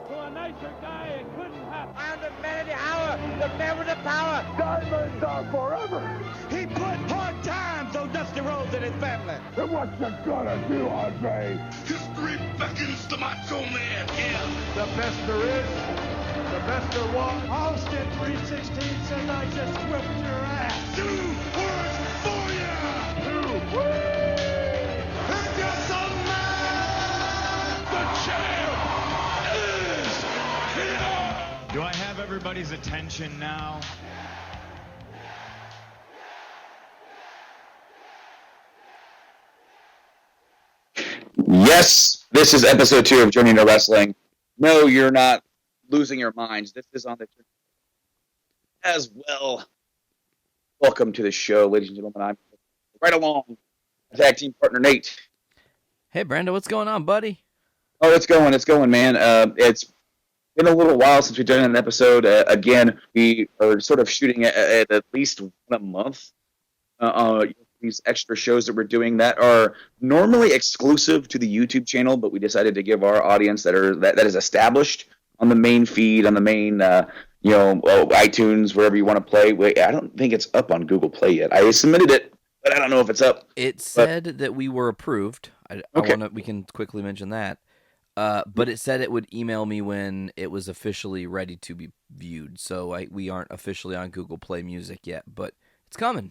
To a nicer guy, it couldn't happen. I am the man of the hour, the man with the power. Diamonds are forever. He put hard times on Dusty Rhodes and his family. And what you gonna do, Andre? History beckons the Macho Man. Yeah. The best there is, the best there was. Austin 316 says I just whipped your ass. 2 words for ya. 2. If you're some man, the champ is here. Do I have everybody's attention now? Yes, this is episode 2 of Journey into Wrestling. No, you're not losing your minds. This is on the as well. Welcome to the show, ladies and gentlemen. I'm right along tag team partner Nate. Hey, Brando, what's going on, buddy? Oh, it's going, man. It's been a little while since we've done an episode. Again, we are sort of shooting at least one a month. These extra shows that we're doing that are normally exclusive to the YouTube channel, but we decided to give our audience that is established on the main feed, on the main, iTunes, wherever you want to play. Wait, I don't think it's up on Google Play yet. I submitted it, but I don't know if it's up. It said that we were approved. We can quickly mention that. But it said it would email me when it was officially ready to be viewed. So we aren't officially on Google Play Music yet, but it's coming.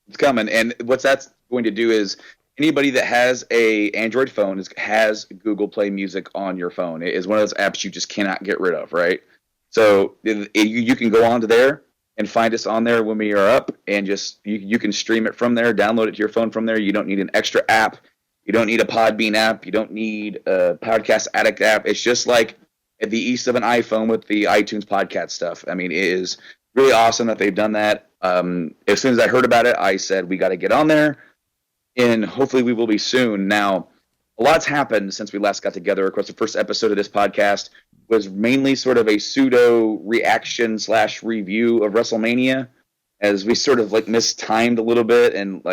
It's coming, and what that's going to do is anybody that has a Android phone has Google Play Music on your phone. It is one of those apps you just cannot get rid of, right? So you can go onto there and find us on there when we are up, and just you can stream it from there, download it to your phone from there. You don't need an extra app. You don't need a Podbean app. You don't need a Podcast Addict app. It's just like the east of an iPhone with the iTunes podcast stuff. I mean, it is really awesome that they've done that. As soon as I heard about it, I said, we got to get on there, and hopefully we will be soon. Now, a lot's happened since we last got together. Of course, the first episode of this podcast was mainly sort of a pseudo reaction / review of WrestleMania, as we sort of mistimed a little bit and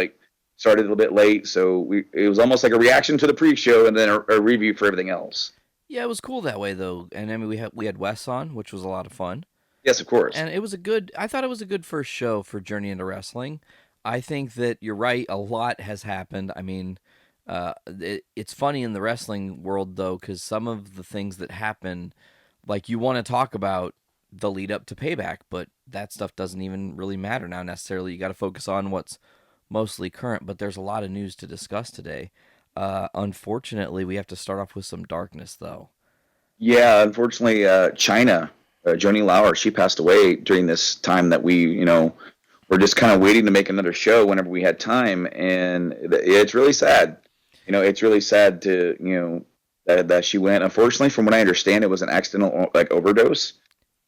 started a little bit late. So it was almost like a reaction to the pre-show and then a review for everything else. Yeah, it was cool that way though. And I mean, we had Wes on, which was a lot of fun. Yes, of course. And I thought it was a good first show for Journey into Wrestling. I think that you're right. A lot has happened. I mean, it's funny in the wrestling world, though, because some of the things that happen, you want to talk about the lead up to Payback, but that stuff doesn't even really matter now necessarily. You got to focus on what's mostly current, but there's a lot of news to discuss today. Unfortunately, we have to start off with some darkness, though. Yeah, unfortunately, China. Joni Lauer, she passed away during this time that we, were just kind of waiting to make another show whenever we had time, and it's really sad. It's really sad to, that she went. Unfortunately, from what I understand, it was an accidental overdose.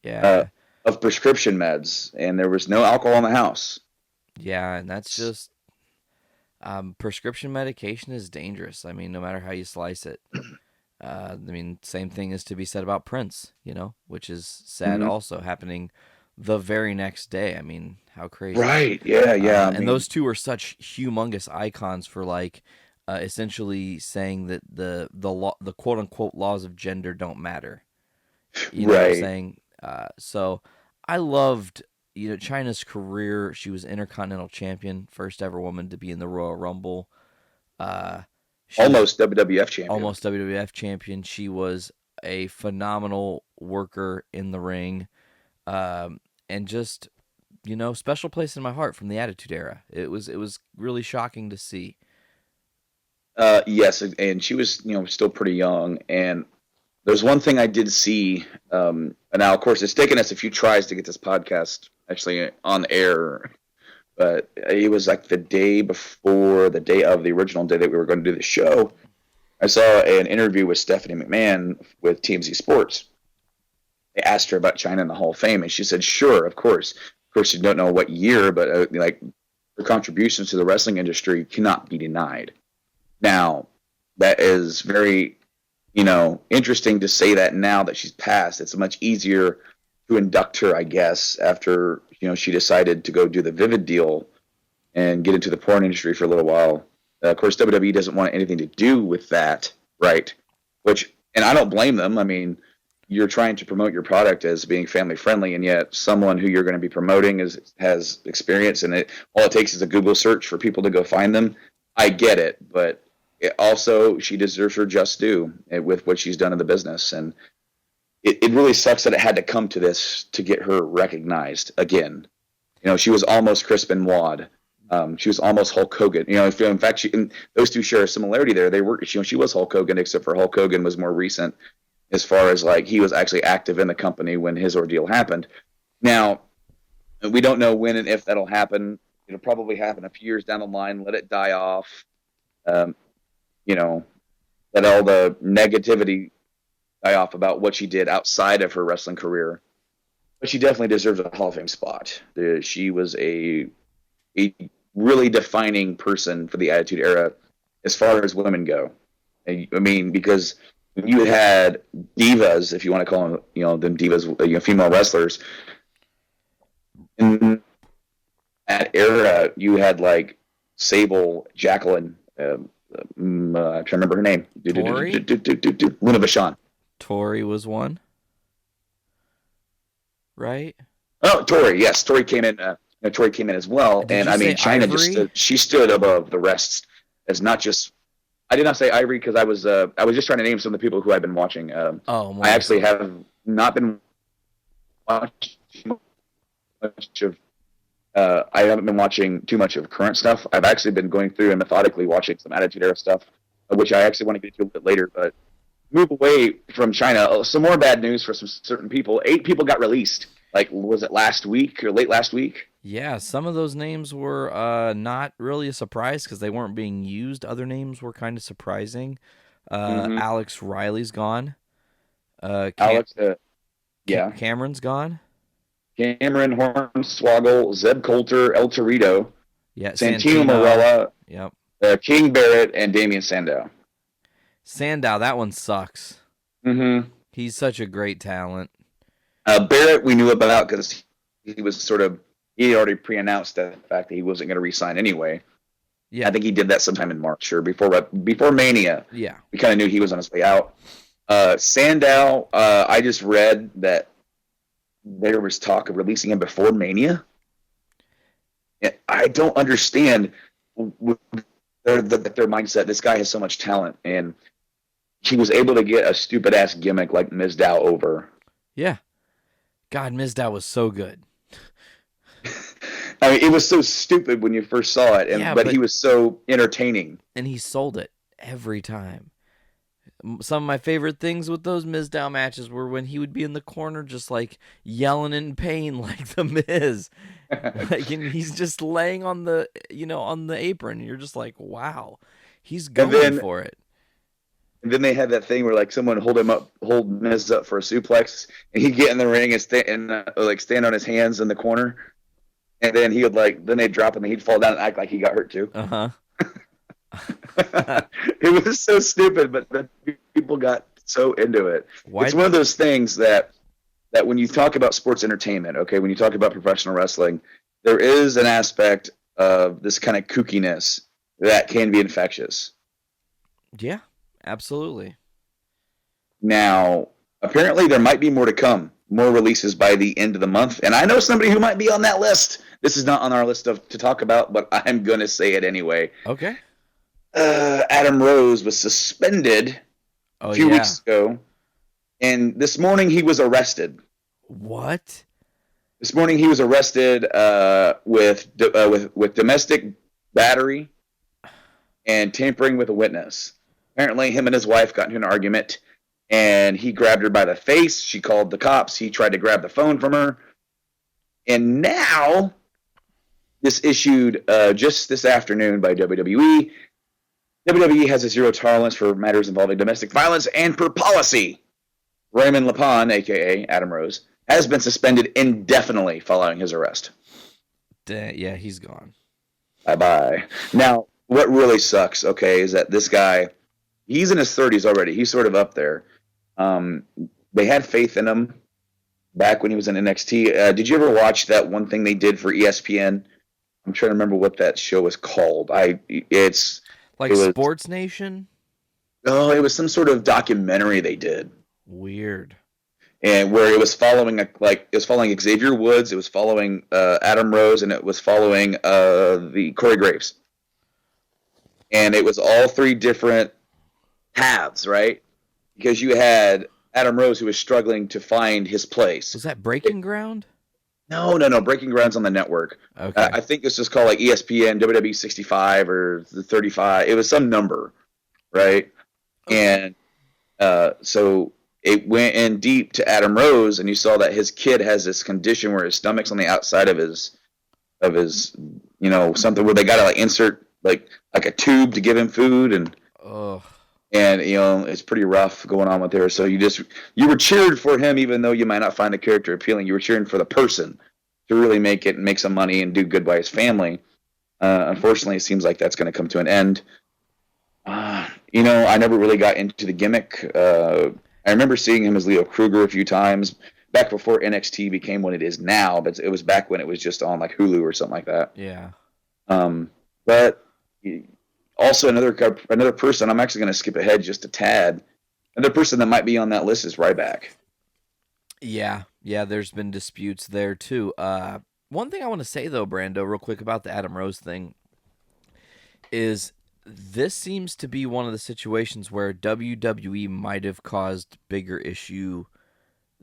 Yeah. Of prescription meds, and there was no alcohol in the house. Yeah, and that's just prescription medication is dangerous. I mean, no matter how you slice it. I mean, same thing is to be said about Prince, which is sad also, happening the very next day. I mean, how crazy. Right, yeah. And those two are such humongous icons for, essentially saying that the quote-unquote laws of gender don't matter. You know what I'm saying? So I loved, Chyna's career. She was Intercontinental Champion, first ever woman to be in the Royal Rumble. Almost WWF champion. Almost WWF champion. She was a phenomenal worker in the ring. And just, special place in my heart from the Attitude Era. It was really shocking to see. Yes, and she was, still pretty young. And there's one thing I did see. And now, of course, it's taken us a few tries to get this podcast actually on air. But it was the day before, the day of the original day that we were going to do the show. I saw an interview with Stephanie McMahon with TMZ Sports. They asked her about Chyna in the Hall of Fame, and she said, sure, of course. Of course, you don't know what year, but her contributions to the wrestling industry cannot be denied. Now, that is very, interesting to say that now that she's passed. It's much easier to induct her, I guess, after she decided to go do the Vivid deal and get into the porn industry for a little while. Of course, WWE doesn't want anything to do with that, right? And I don't blame them. I mean, you're trying to promote your product as being family friendly, and yet someone who you're going to be promoting has experience, and all it takes is a Google search for people to go find them. I get it, but also she deserves her just due with what she's done in the business, and it really sucks that it had to come to this to get her recognized again. She was almost Chris Benoit. She was almost Hulk Hogan. In fact, those two share a similarity there. They were, she was Hulk Hogan, except for Hulk Hogan was more recent as far as like he was actually active in the company when his ordeal happened. Now, we don't know when and if that'll happen. It'll probably happen a few years down the line. Let it die off. Let all the negativity die off about what she did outside of her wrestling career. But she definitely deserves a Hall of Fame spot. She was a really defining person for the Attitude Era as far as women go. I mean, because you had divas, if you want to call them divas, female wrestlers. In that era, you had like Sable, Jacqueline, I'm trying to remember her name. Tori? Luna Vachon. Tori was one, right? Oh, Tori, yes. Tori came in. Tori came in as well. Did you I mean, say Chyna Ivory? she stood above the rest. As not just. I did not say Ivory because I was just trying to name some of the people who I've been watching. I actually have not been watching much of. I haven't been watching too much of current stuff. I've actually been going through and methodically watching some Attitude Era stuff, which I actually want to get to a bit later. But move away from Chyna. Some more bad news for some certain people. 8 people got released. Like, was it last week or late last week? Yeah, some of those names were not really a surprise because they weren't being used. Other names were kind of Alex Riley's gone. Cameron's gone. Cameron Hornswoggle, Zeb Coulter, El Torito, Yeah, Santino Marella, Yep. King Barrett, and Damian Sandow. Sandow, that one sucks. Mm-hmm. He's such a great talent. Barrett we knew about because he was he had already pre-announced the fact that he wasn't going to re-sign anyway. Yeah, I think he did that sometime in March or before Mania. Yeah, we kind of knew he was on his way out. Sandow, I just read that there was talk of releasing him before Mania. I don't understand their mindset. This guy has so much talent, and he was able to get a stupid-ass gimmick like Mizdow over. Yeah. God, Mizdow was so good. I mean, it was so stupid when you first saw it, but he was so entertaining. And he sold it every time. Some of my favorite things with those Mizdow matches were when he would be in the corner just like yelling in pain like the Miz. And he's just laying on the apron. You're just like, wow, he's going for it. And then they had that thing where like someone hold Miz up for a suplex, and he'd get in the ring and stand on his hands in the corner, and then he would then they'd drop him and he'd fall down and act like he got hurt too. It was so stupid, but the people got so into it. It's one of those things that when you talk about sports entertainment, okay, when you talk about professional wrestling, there is an aspect of this kind of kookiness that can be infectious. Yeah. Absolutely. Now, apparently there might be more to come, more releases by the end of the month, and I know somebody who might be on that list. This is not on our list to talk about, but I'm going to say it anyway. Okay. Adam Rose was suspended a few weeks ago, and this morning he was arrested. What? This morning he was arrested with domestic battery and tampering with a witness. Apparently, him and his wife got into an argument, and he grabbed her by the face. She called the cops. He tried to grab the phone from her. And now, this issued just this afternoon by WWE. WWE has a zero tolerance for matters involving domestic violence, and per policy, Raymond Lepon, a.k.a. Adam Rose, has been suspended indefinitely following his arrest. Yeah, he's gone. Bye-bye. Now, what really sucks, okay, is that this guy... He's in his 30s already. He's sort of up there. They had faith in him back when he was in NXT. Did you ever watch that one thing they did for ESPN? I'm trying to remember what that show was called. Sports Nation? Oh, it was some sort of documentary they did. Weird. and where it was following Xavier Woods, it was following Adam Rose, and it was following the Corey Graves, and it was all three different paths, right? Because you had Adam Rose who was struggling to find his place. Was that Breaking Ground? No. Breaking Ground's on the network. Okay. I think it's just called like ESPN WWE 65 or the 35. It was some number, right? Okay. And so it went in deep to Adam Rose, and you saw that his kid has this condition where his stomach's on the outside of his something where they got to like insert like a tube to give him food, and it's pretty rough going on with there. So you were cheered for him, even though you might not find the character appealing. You were cheering for the person to really make it and make some money and do good by his family. Unfortunately, it seems like that's going to come to an end. I never really got into the gimmick. I remember seeing him as Leo Kruger a few times back before NXT became what it is now, but it was back when it was just on like Hulu or something like that. Yeah. But also another person, I'm actually going to skip ahead just a tad. Another person that might be on that list is Ryback. Yeah, there's been disputes there too. One thing I want to say though, Brando, real quick about the Adam Rose thing is this seems to be one of the situations where WWE might have caused bigger issue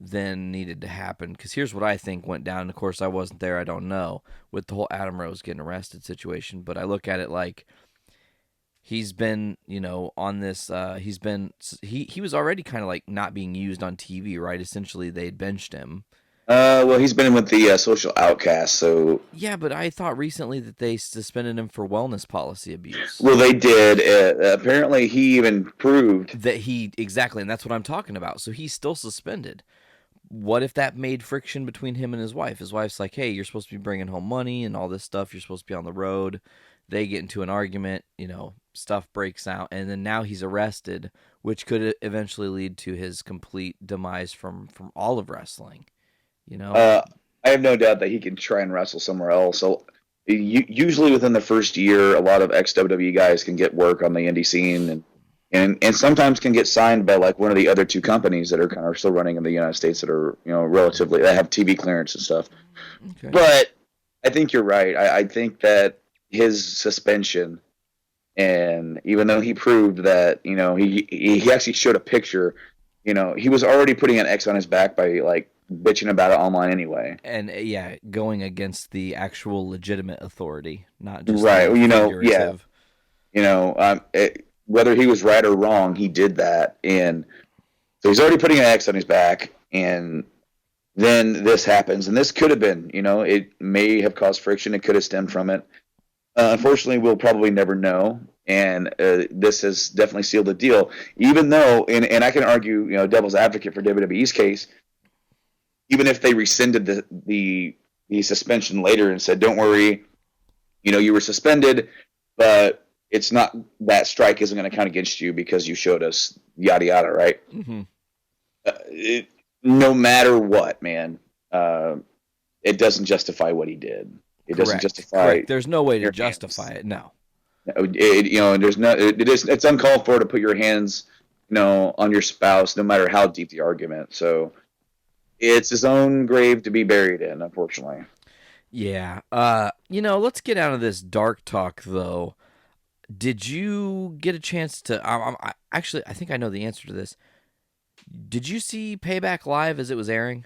than needed to happen. Because here's what I think went down. Of course, I wasn't there. I don't know with the whole Adam Rose getting arrested situation. But I look at it like he's been, on this. He was already kind of like not being used on TV, right? Essentially, they had benched him. Well, he's been with the social outcast, so... Yeah, but I thought recently that they suspended him for wellness policy abuse. Well, they did. Apparently, he even proved... That exactly, and that's what I'm talking about. So he's still suspended. What if that made friction between him and his wife? His wife's like, hey, you're supposed to be bringing home money and all this stuff. You're supposed to be on the road. They get into an argument, stuff breaks out, and then now he's arrested, which could eventually lead to his complete demise from all of wrestling. I have no doubt that he can try and wrestle somewhere else. So usually within the first year, a lot of ex-WWE guys can get work on the indie scene and sometimes can get signed by like one of the other two companies that are kind of still running in the United States that are, relatively, that have TV clearance and stuff. Okay. But I think you're right. I think that his suspension, and even though he proved that, he actually showed a picture, he was already putting an X on his back by like bitching about it online anyway. And going against the actual legitimate authority, not just right. Whether he was right or wrong, he did that, and so he's already putting an X on his back, and then this happens, and this could have been, it may have caused friction. It could have stemmed from it. Unfortunately, we'll probably never know, and this has definitely sealed the deal. Even though, and I can argue, devil's advocate for WWE's case. Even if they rescinded the suspension later and said, don't worry, you were suspended, but it's not, that strike isn't going to count against you because you showed us yada yada, right? Mm-hmm. No matter what, man, it doesn't justify what he did. It doesn't justify. Correct. There's no way to justify it. No. It's uncalled for to put your hands, on your spouse, no matter how deep the argument. So it's his own grave to be buried in, unfortunately. Yeah. Let's get out of this dark talk, though. Did you get a chance to... actually, I think I know the answer to this. Did you see Payback live as it was airing?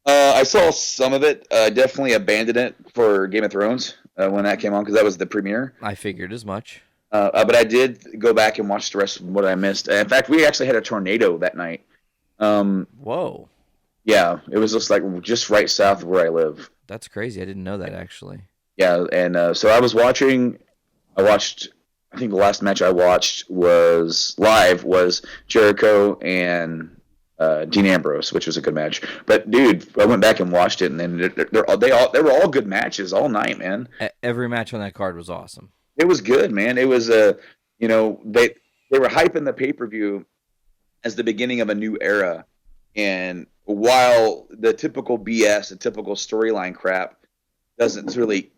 I saw some of it. Definitely abandoned it for Game of Thrones when that came on, because that was the premiere. I figured as much. But I did go back and watch the rest of what I missed. In fact, we actually had a tornado that night. Whoa. Yeah, it was just right south of where I live. That's crazy. I didn't know that, actually. Yeah, and so I watched, I think the last match I watched was Jericho and Dean Ambrose, which was a good match. But dude, I went back and watched it, and then they were all good matches all night, man. Every match on that card was awesome. It was good, man. It was they were hyping the pay-per-view as the beginning of a new era. And while the typical BS, the typical storyline crap doesn't really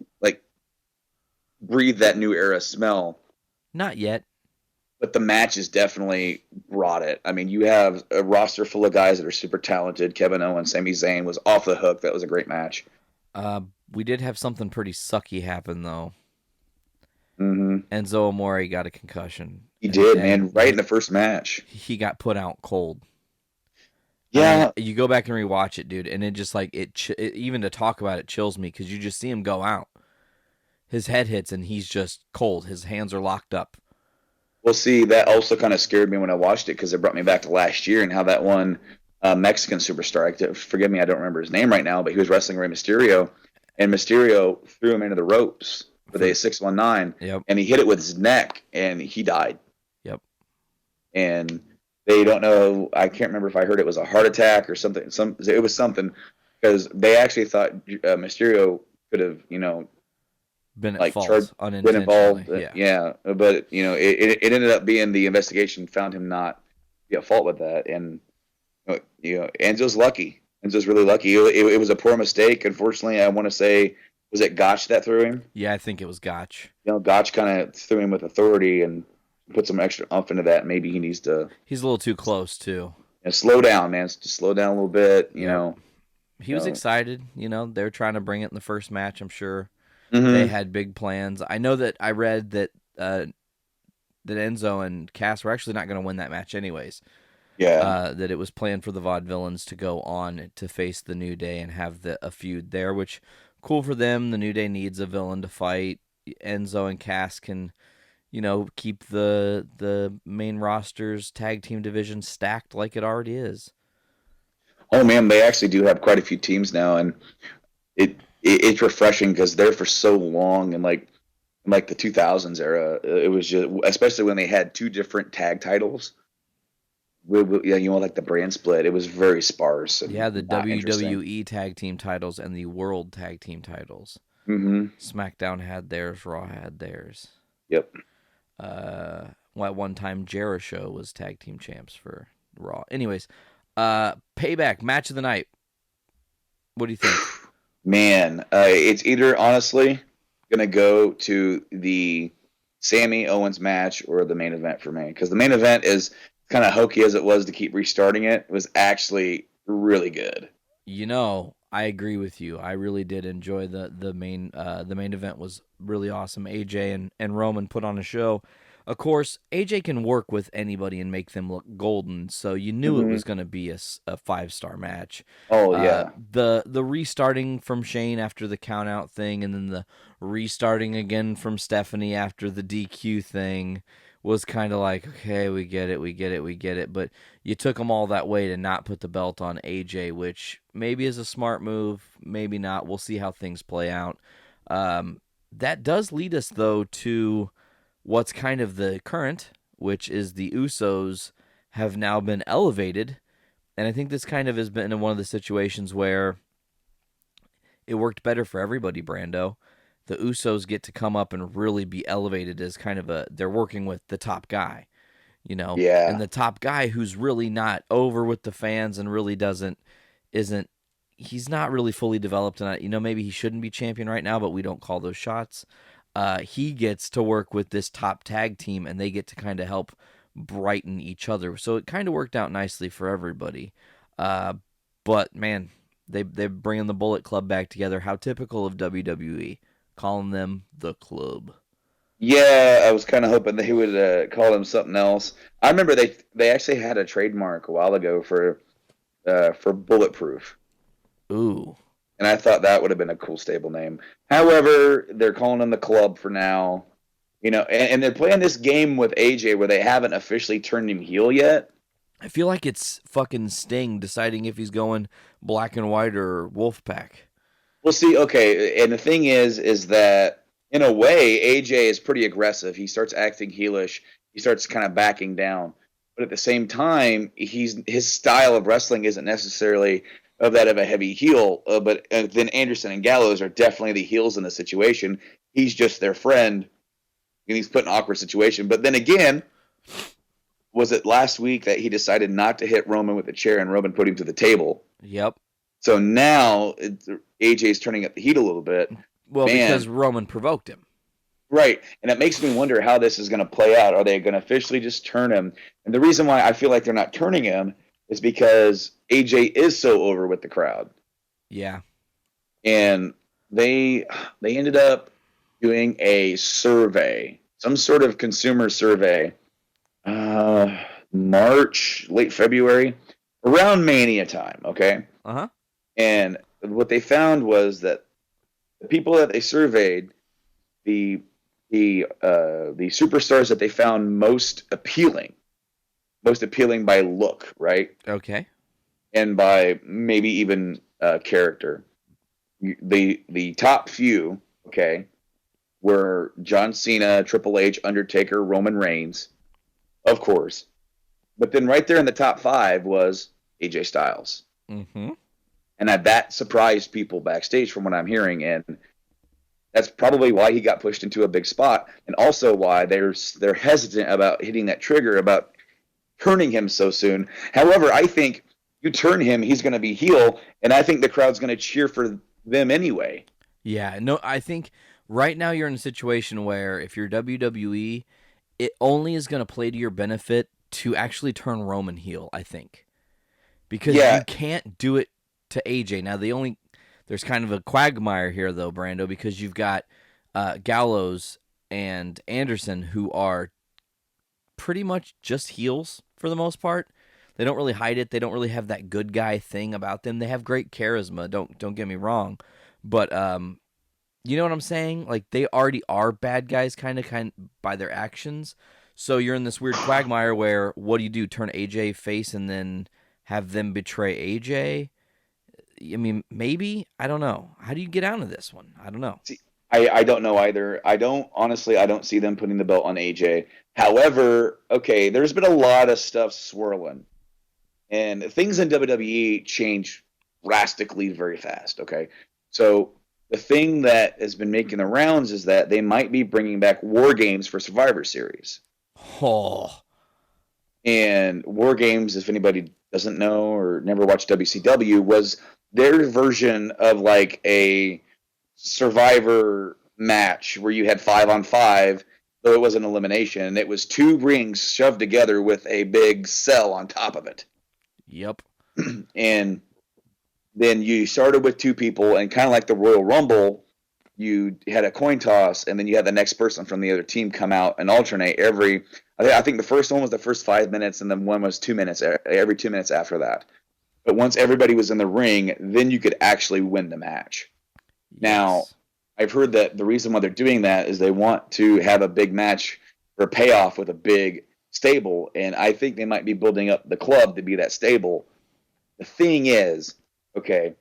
breathe that new era smell. Not yet. but the matches definitely brought it. I mean, you have a roster full of guys that are super talented. Kevin Owens, Sami Zayn was off the hook. That was a great match. We did have something pretty sucky happen, though. Mm-hmm. Enzo Amore got a concussion. He did, man, right in the first match. He got put out cold. Yeah. I mean, you go back and rewatch it, dude, and it just like, it even to talk about it chills me because you just see him go out. His head hits and he's just cold. His hands are locked up. Well, see, that also kind of scared me when I watched it because it brought me back to last year and how that one Mexican superstar, forgive me, I don't remember his name right now, but he was wrestling Rey Mysterio, and Mysterio threw him into the ropes with a 619, Yep. and he hit it with his neck, and he died. Yep. And they don't know, I can't remember if I heard it was a heart attack or something. It was something, because they actually thought Mysterio could have, Been at like fault, been involved. Yeah. But it ended up being the investigation found him not be at fault with that, and Enzo's lucky. Enzo's really lucky. It was a poor mistake. Unfortunately, I want to say, was it Gotch that threw him? Yeah, I think it was Gotch. Gotch kind of threw him with authority and put some extra oomph into that. Maybe he needs to. He's a little too close too. Slow down, man. Just slow down a little bit. He was excited. They're trying to bring it in the first match. I'm sure. Mm-hmm. They had big plans. I know that I read that that Enzo and Cass were actually not going to win that match anyways. Yeah. That it was planned for the Vaudevillains to go on to face the New Day and have a feud there, which cool for them. The New Day needs a villain to fight. Enzo and Cass can, keep the main roster's tag team division stacked like it already is. Oh man, they actually do have quite a few teams now, and it's refreshing because they're for so long, and like the 2000s era, it was just, especially when they had two different tag titles. Like the brand split, it was very sparse. And the WWE tag team titles and the World tag team titles. Mm-hmm. SmackDown had theirs, Raw had theirs. Yep. At one time, Jericho was tag team champs for Raw. Anyways, Payback match of the night. What do you think? Man, it's either honestly gonna go to the Sammy Owens match or the main event for me, because the main event is kind of hokey as it was to keep restarting it. It was actually really good. I agree with you. I really did enjoy the main event. Was really awesome. AJ and Roman put on a show. Of course, AJ can work with anybody and make them look golden, so you knew it was going to be a 5-star match. Oh, yeah. The restarting from Shane after the count-out thing, and then the restarting again from Stephanie after the DQ thing was kind of like, okay, we get it. But you took them all that way to not put the belt on AJ, which maybe is a smart move, maybe not. We'll see how things play out. That does lead us, though, to what's kind of the current, which is the Usos have now been elevated. And I think this kind of has been in one of the situations where it worked better for everybody, Brando. The Usos get to come up and really be elevated as kind of they're working with the top guy, Yeah. And the top guy who's really not over with the fans and really he's not really fully developed. And, maybe he shouldn't be champion right now, but we don't call those shots. He gets to work with this top tag team, and they get to kind of help brighten each other. So it kind of worked out nicely for everybody. But, man, they're bringing the Bullet Club back together. How typical of WWE, calling them the Club. Yeah, I was kind of hoping they would call them something else. I remember they actually had a trademark a while ago for Bulletproof. Ooh. And I thought that would have been a cool stable name. However, they're calling them the Club for now. And they're playing this game with AJ where they haven't officially turned him heel yet. I feel like it's fucking Sting deciding if he's going black and white or Wolfpack. Well, see, okay, and the thing is that, in a way, AJ is pretty aggressive. He starts acting heelish. He starts kind of backing down. But at the same time, his style of wrestling isn't necessarily of that of a heavy heel. But then Anderson and Gallows are definitely the heels in the situation. He's just their friend, and he's put in an awkward situation. But then again, was it last week that he decided not to hit Roman with the chair, and Roman put him to the table? Yep. So now AJ's turning up the heat a little bit. Well, because Roman provoked him. Right, and it makes me wonder how this is going to play out. Are they going to officially just turn him? And the reason why I feel like they're not turning him is because AJ is so over with the crowd. Yeah. And they ended up doing a survey, some sort of consumer survey, March, late February, around Mania time, okay? Uh-huh. And what they found was that the people that they surveyed, the superstars that they found most appealing by look, right? Okay. And by maybe even character. The top few, okay, were John Cena, Triple H, Undertaker, Roman Reigns, of course. But then right there in the top 5 was AJ Styles. Mm-hmm. And that surprised people backstage from what I'm hearing, and that's probably why he got pushed into a big spot, and also why they're hesitant about hitting that trigger, about turning him so soon. However, I think you turn him, he's going to be heel, and I think the crowd's going to cheer for them anyway. Yeah, no, I think right now you're in a situation where if you're WWE, it only is going to play to your benefit to actually turn Roman heel, I think. Because you can't do it to AJ. Now, there's kind of a quagmire here, though, Brando, because you've got Gallows and Anderson, who are pretty much just heels for the most part. They don't really hide it. They don't really have that good guy thing about them. They have great charisma. Don't get me wrong, but you know what I'm saying? Like, they already are bad guys, kind of by their actions. So you're in this weird quagmire where what do? Turn AJ face and then have them betray AJ? I mean, maybe. I don't know. How do you get out of this one? I don't know. See, I don't know either. I don't see them putting the belt on AJ. However, okay, there's been a lot of stuff swirling. And things in WWE change drastically very fast, okay? So the thing that has been making the rounds is that they might be bringing back War Games for Survivor Series. Oh. And War Games, if anybody doesn't know or never watched WCW, was their version of like a Survivor match where you had 5-on-5, though it was an elimination. It was 2 rings shoved together with a big cell on top of it. Yep. And then you started with 2 people, and kind of like the Royal Rumble, you had a coin toss, and then you had the next person from the other team come out and alternate I think the first one was the first 5 minutes, and then one was 2 minutes, every 2 minutes after that. But once everybody was in the ring, then you could actually win the match. Yes. Now, I've heard that the reason why they're doing that is they want to have a big match or payoff with a big stable, and I think they might be building up the club to be that stable. The thing is, okay,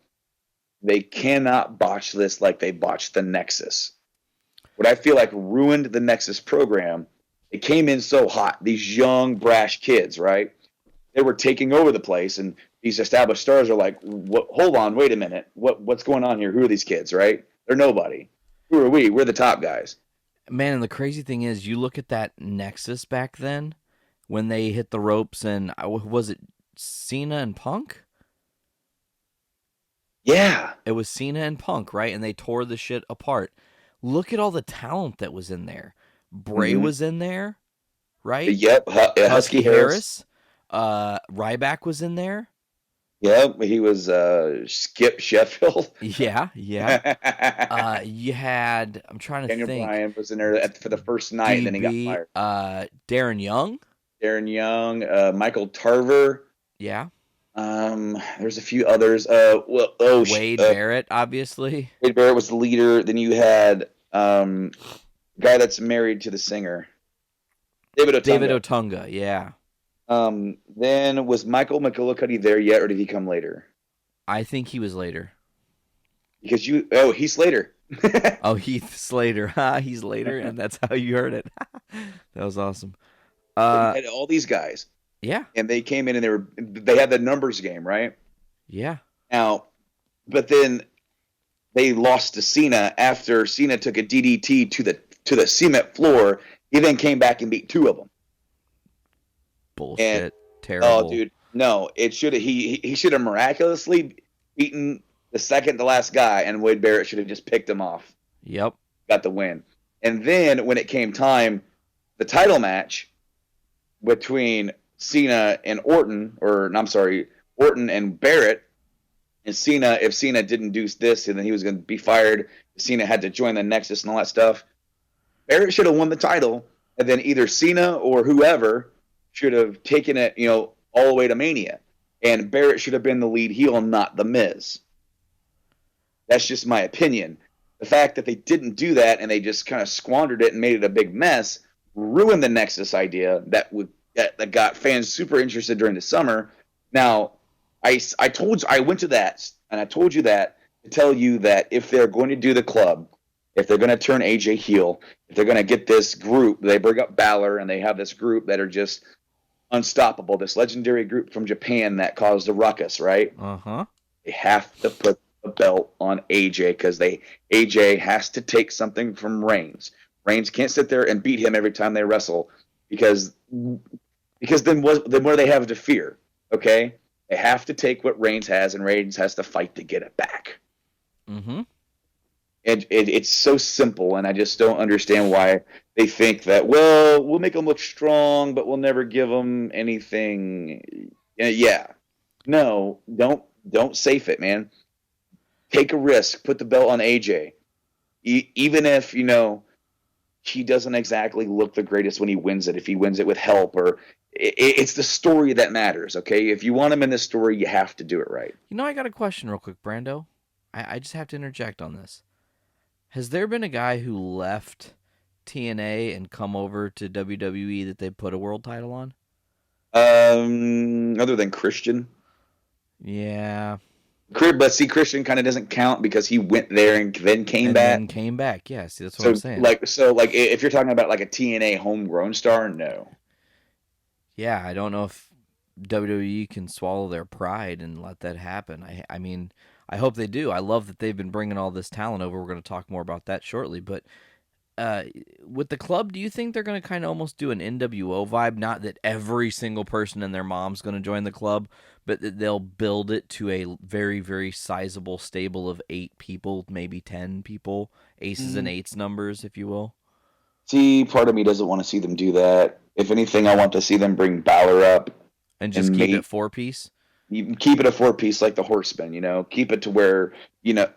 they cannot botch this like they botched the Nexus. What I feel like ruined the Nexus program, it came in so hot. These young, brash kids, right? They were taking over the place, and these established stars are like, hold on, wait a minute. What's going on here? Who are these kids, right? They're nobody. Who are we? We're the top guys. Man, and the crazy thing is, you look at that Nexus back then, when they hit the ropes, and was it Cena and Punk? Yeah. It was Cena and Punk, right? And they tore the shit apart. Look at all the talent that was in there. Bray was in there, right? Yep. Husky Harris. Ryback was in there. Yep. He was Skip Sheffield. Yeah. You had, I'm trying to Daniel think. Daniel Bryan was in there for the first night, and then he got fired. Darren Young. Michael Tarver. Yeah. There's a few others. Wade Barrett, obviously. Wade Barrett was the leader. Then you had guy that's married to the singer, David Otunga. David Otunga, yeah. Then was Michael McGillicuddy there yet, or did he come later? I think he was later. Because Heath Slater. Heath Slater. He's later, and that's how you heard it. That was awesome. Had all these guys. Yeah. And they came in and they had the numbers game, right? Yeah. Now, but then they lost to Cena after Cena took a DDT to the cement floor. He then came back and beat 2 of them. Bullshit. Terrible. Oh, dude. No, it should have he should have miraculously beaten the second to last guy, and Wade Barrett should have just picked him off. Yep. Got the win. And then when it came time, the title match between Cena and Orton, Orton and Barrett, and Cena, if Cena didn't do this, and then he was going to be fired, Cena had to join the Nexus and all that stuff. Barrett should have won the title, and then either Cena or whoever should have taken it, all the way to Mania. And Barrett should have been the lead heel, not The Miz. That's just my opinion. The fact that they didn't do that and they just kind of squandered it and made it a big mess ruined the Nexus idea that got fans super interested during the summer. Now, I went to that and I told you that to tell you that if they're going to do the club, if they're going to turn AJ heel, if they're going to get this group, they bring up Balor and they have this group that are just unstoppable, this legendary group from Japan that caused a ruckus, right? Uh-huh. They have to put the belt on AJ because AJ has to take something from Reigns. Reigns can't sit there and beat him every time they wrestle because then what do they have to fear? Okay, they have to take what Reigns has, and Reigns has to fight to get it back. Mm-hmm. And it's so simple, and I just don't understand why they think that, well, we'll make them look strong, but we'll never give them anything. Yeah. No, don't safe it, man. Take a risk. Put the belt on AJ. Even if, he doesn't exactly look the greatest when he wins it, if he wins it with help, or it's the story that matters, okay? If you want him in this story, you have to do it right. I got a question real quick, Brando. I just have to interject on this. Has there been a guy who left TNA and come over to WWE that they put a world title on? Other than Christian. Yeah. But see, Christian kind of doesn't count because he went there and then came back. Then came back, yeah. See, that's what I'm saying. If you're talking about like a TNA homegrown star, no. Yeah, I don't know if WWE can swallow their pride and let that happen. I mean, I hope they do. I love that they've been bringing all this talent over. We're going to talk more about that shortly. But with the club, do you think they're going to kind of almost do an NWO vibe? Not that every single person and their mom's going to join the club, but that they'll build it to a very, very sizable stable of 8 people, maybe 10 people, aces and eights numbers, if you will. See, part of me doesn't want to see them do that. If anything, I want to see them bring Balor up. And just keep it 4-piece? You keep it a 4-piece like the Horsemen, keep it to where,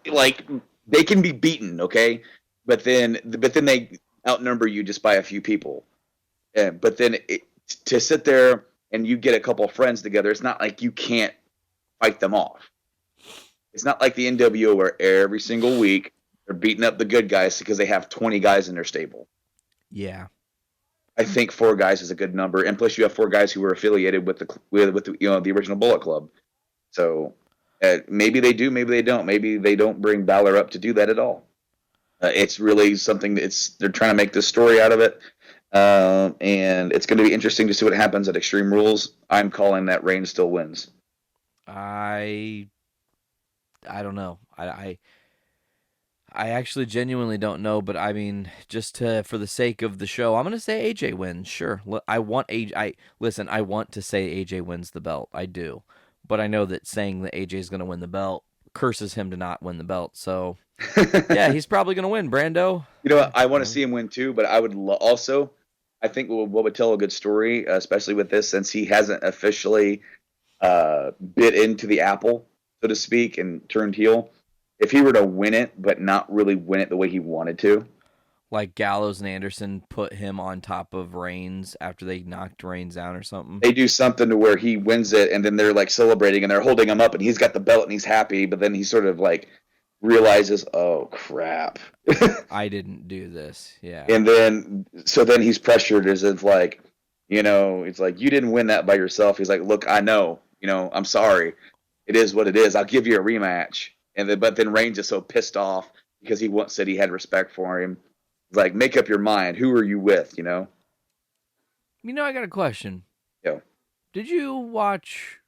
like they can be beaten, okay? But then they outnumber you just by a few people. But then to sit there and you get a couple of friends together, it's not like you can't fight them off. It's not like the NWO where every single week they're beating up the good guys because they have 20 guys in their stable. Yeah. I think 4 guys is a good number, and plus you have 4 guys who were affiliated with the original Bullet Club. So maybe they do, maybe they don't. Maybe they don't bring Balor up to do that at all. It's really something they're trying to make this story out of it, and it's going to be interesting to see what happens at Extreme Rules. I'm calling that Reigns still wins. I don't know. I actually genuinely don't know, but I mean, for the sake of the show, I'm going to say AJ wins. Sure. I want to say AJ wins the belt. I do. But I know that saying that AJ is going to win the belt curses him to not win the belt. So, yeah, he's probably going to win, Brando. You know what? I want to see him win too, but I would also, I think what would tell a good story, especially with this, since he hasn't officially bit into the apple, so to speak, and turned heel. If he were to win it, but not really win it the way he wanted to. Like Gallows and Anderson put him on top of Reigns after they knocked Reigns down or something. They do something to where he wins it, and then they're like celebrating, and they're holding him up, and he's got the belt, and he's happy, but then he sort of like realizes, oh, crap. I didn't do this, yeah. And then he's pressured as if like, it's like, you didn't win that by yourself. He's like, look, I know, I'm sorry. It is what it is. I'll give you a rematch. But then Reigns is so pissed off because he once said he had respect for him. He's like, make up your mind. Who are you with, I got a question. Yeah. Did you watch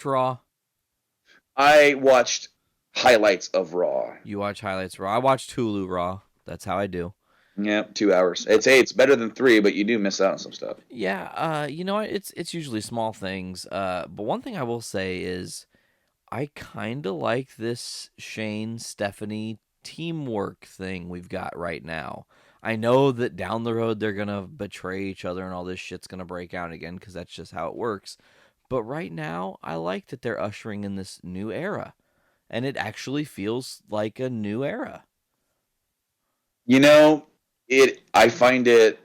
Raw? I watched highlights of Raw. You watch highlights of Raw. I watched Hulu Raw. That's how I do. Yeah, 2 hours. It's better than 3, but you do miss out on some stuff. Yeah, it's usually small things. But one thing I will say is I kind of like this Shane Stephanie teamwork thing we've got right now. I know that down the road they're going to betray each other and all this shit's going to break out again because that's just how it works. But right now, I like that they're ushering in this new era. And it actually feels like a new era. You know, I find it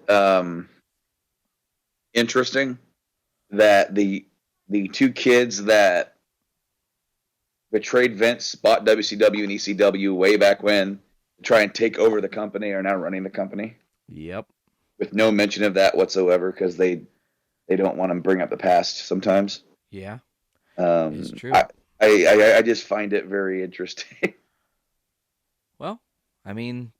interesting that the two kids that betrayed Vince, bought WCW and ECW way back when, to try and take over the company, are now running the company. Yep. With no mention of that whatsoever, because they don't want to bring up the past sometimes. Yeah, it's true. I just find it very interesting. Well, I mean,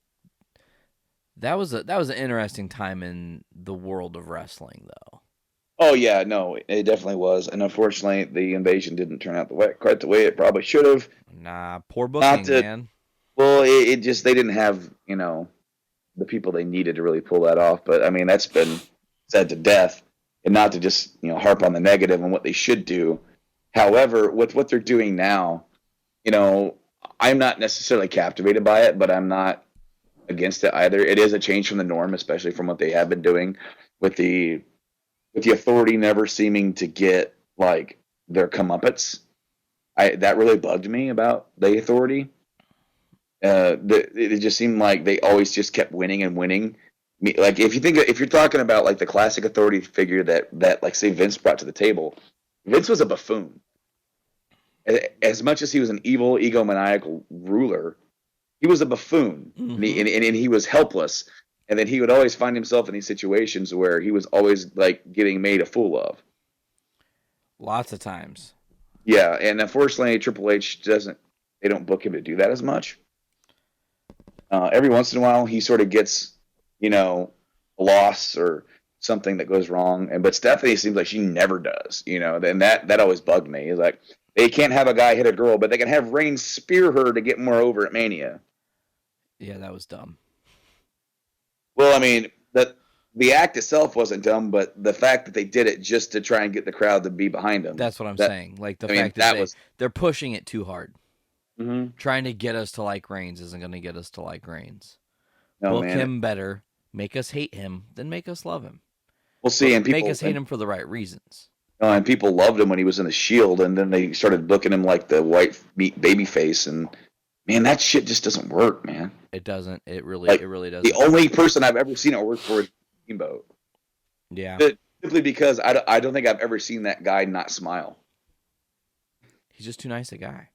that was an interesting time in the world of wrestling, though. Oh yeah, no, it definitely was, and unfortunately, the invasion didn't turn out quite the way it probably should have. Nah, poor booking, man. Well, it just they didn't have the people they needed to really pull that off. But I mean, that's been said to death, and not to just harp on the negative and what they should do. However, with what they're doing now, I'm not necessarily captivated by it, but I'm not against it either. It is a change from the norm, especially from what they have been doing with the Authority never seeming to get like their comeuppance. That really bugged me about the Authority. It just seemed like they always just kept winning and winning. Like if you're talking about like the classic Authority figure that like say Vince brought to the table, Vince was a buffoon. As much as he was an evil, egomaniacal ruler, he was a buffoon, and he was helpless. And then he would always find himself in these situations where he was always like getting made a fool of. Lots of times. Yeah, and unfortunately, Triple H they don't book him to do that as much. Every once in a while, he sort of gets, a loss or something that goes wrong. But Stephanie seems like she never does, and that always bugged me. It's like, they can't have a guy hit a girl, but they can have Reigns spear her to get more over at Mania. Yeah, that was dumb. Well, I mean, the act itself wasn't dumb, but the fact that they did it just to try and get the crowd to be behind them. That's what I'm saying. Like the fact that they're pushing it too hard. Mm-hmm. Trying to get us to like Reigns isn't going to get us to like Reigns. No, Book him better, make us hate him, then make us love him. We'll see, and make us hate him for the right reasons. And people loved him when he was in the Shield, and then they started booking him like the white meat baby face, and man, that shit just doesn't work, man. It doesn't. It really doesn't. The only person I've ever seen it work for is Steamboat. Yeah. But simply because I don't think I've ever seen that guy not smile. He's just too nice a guy.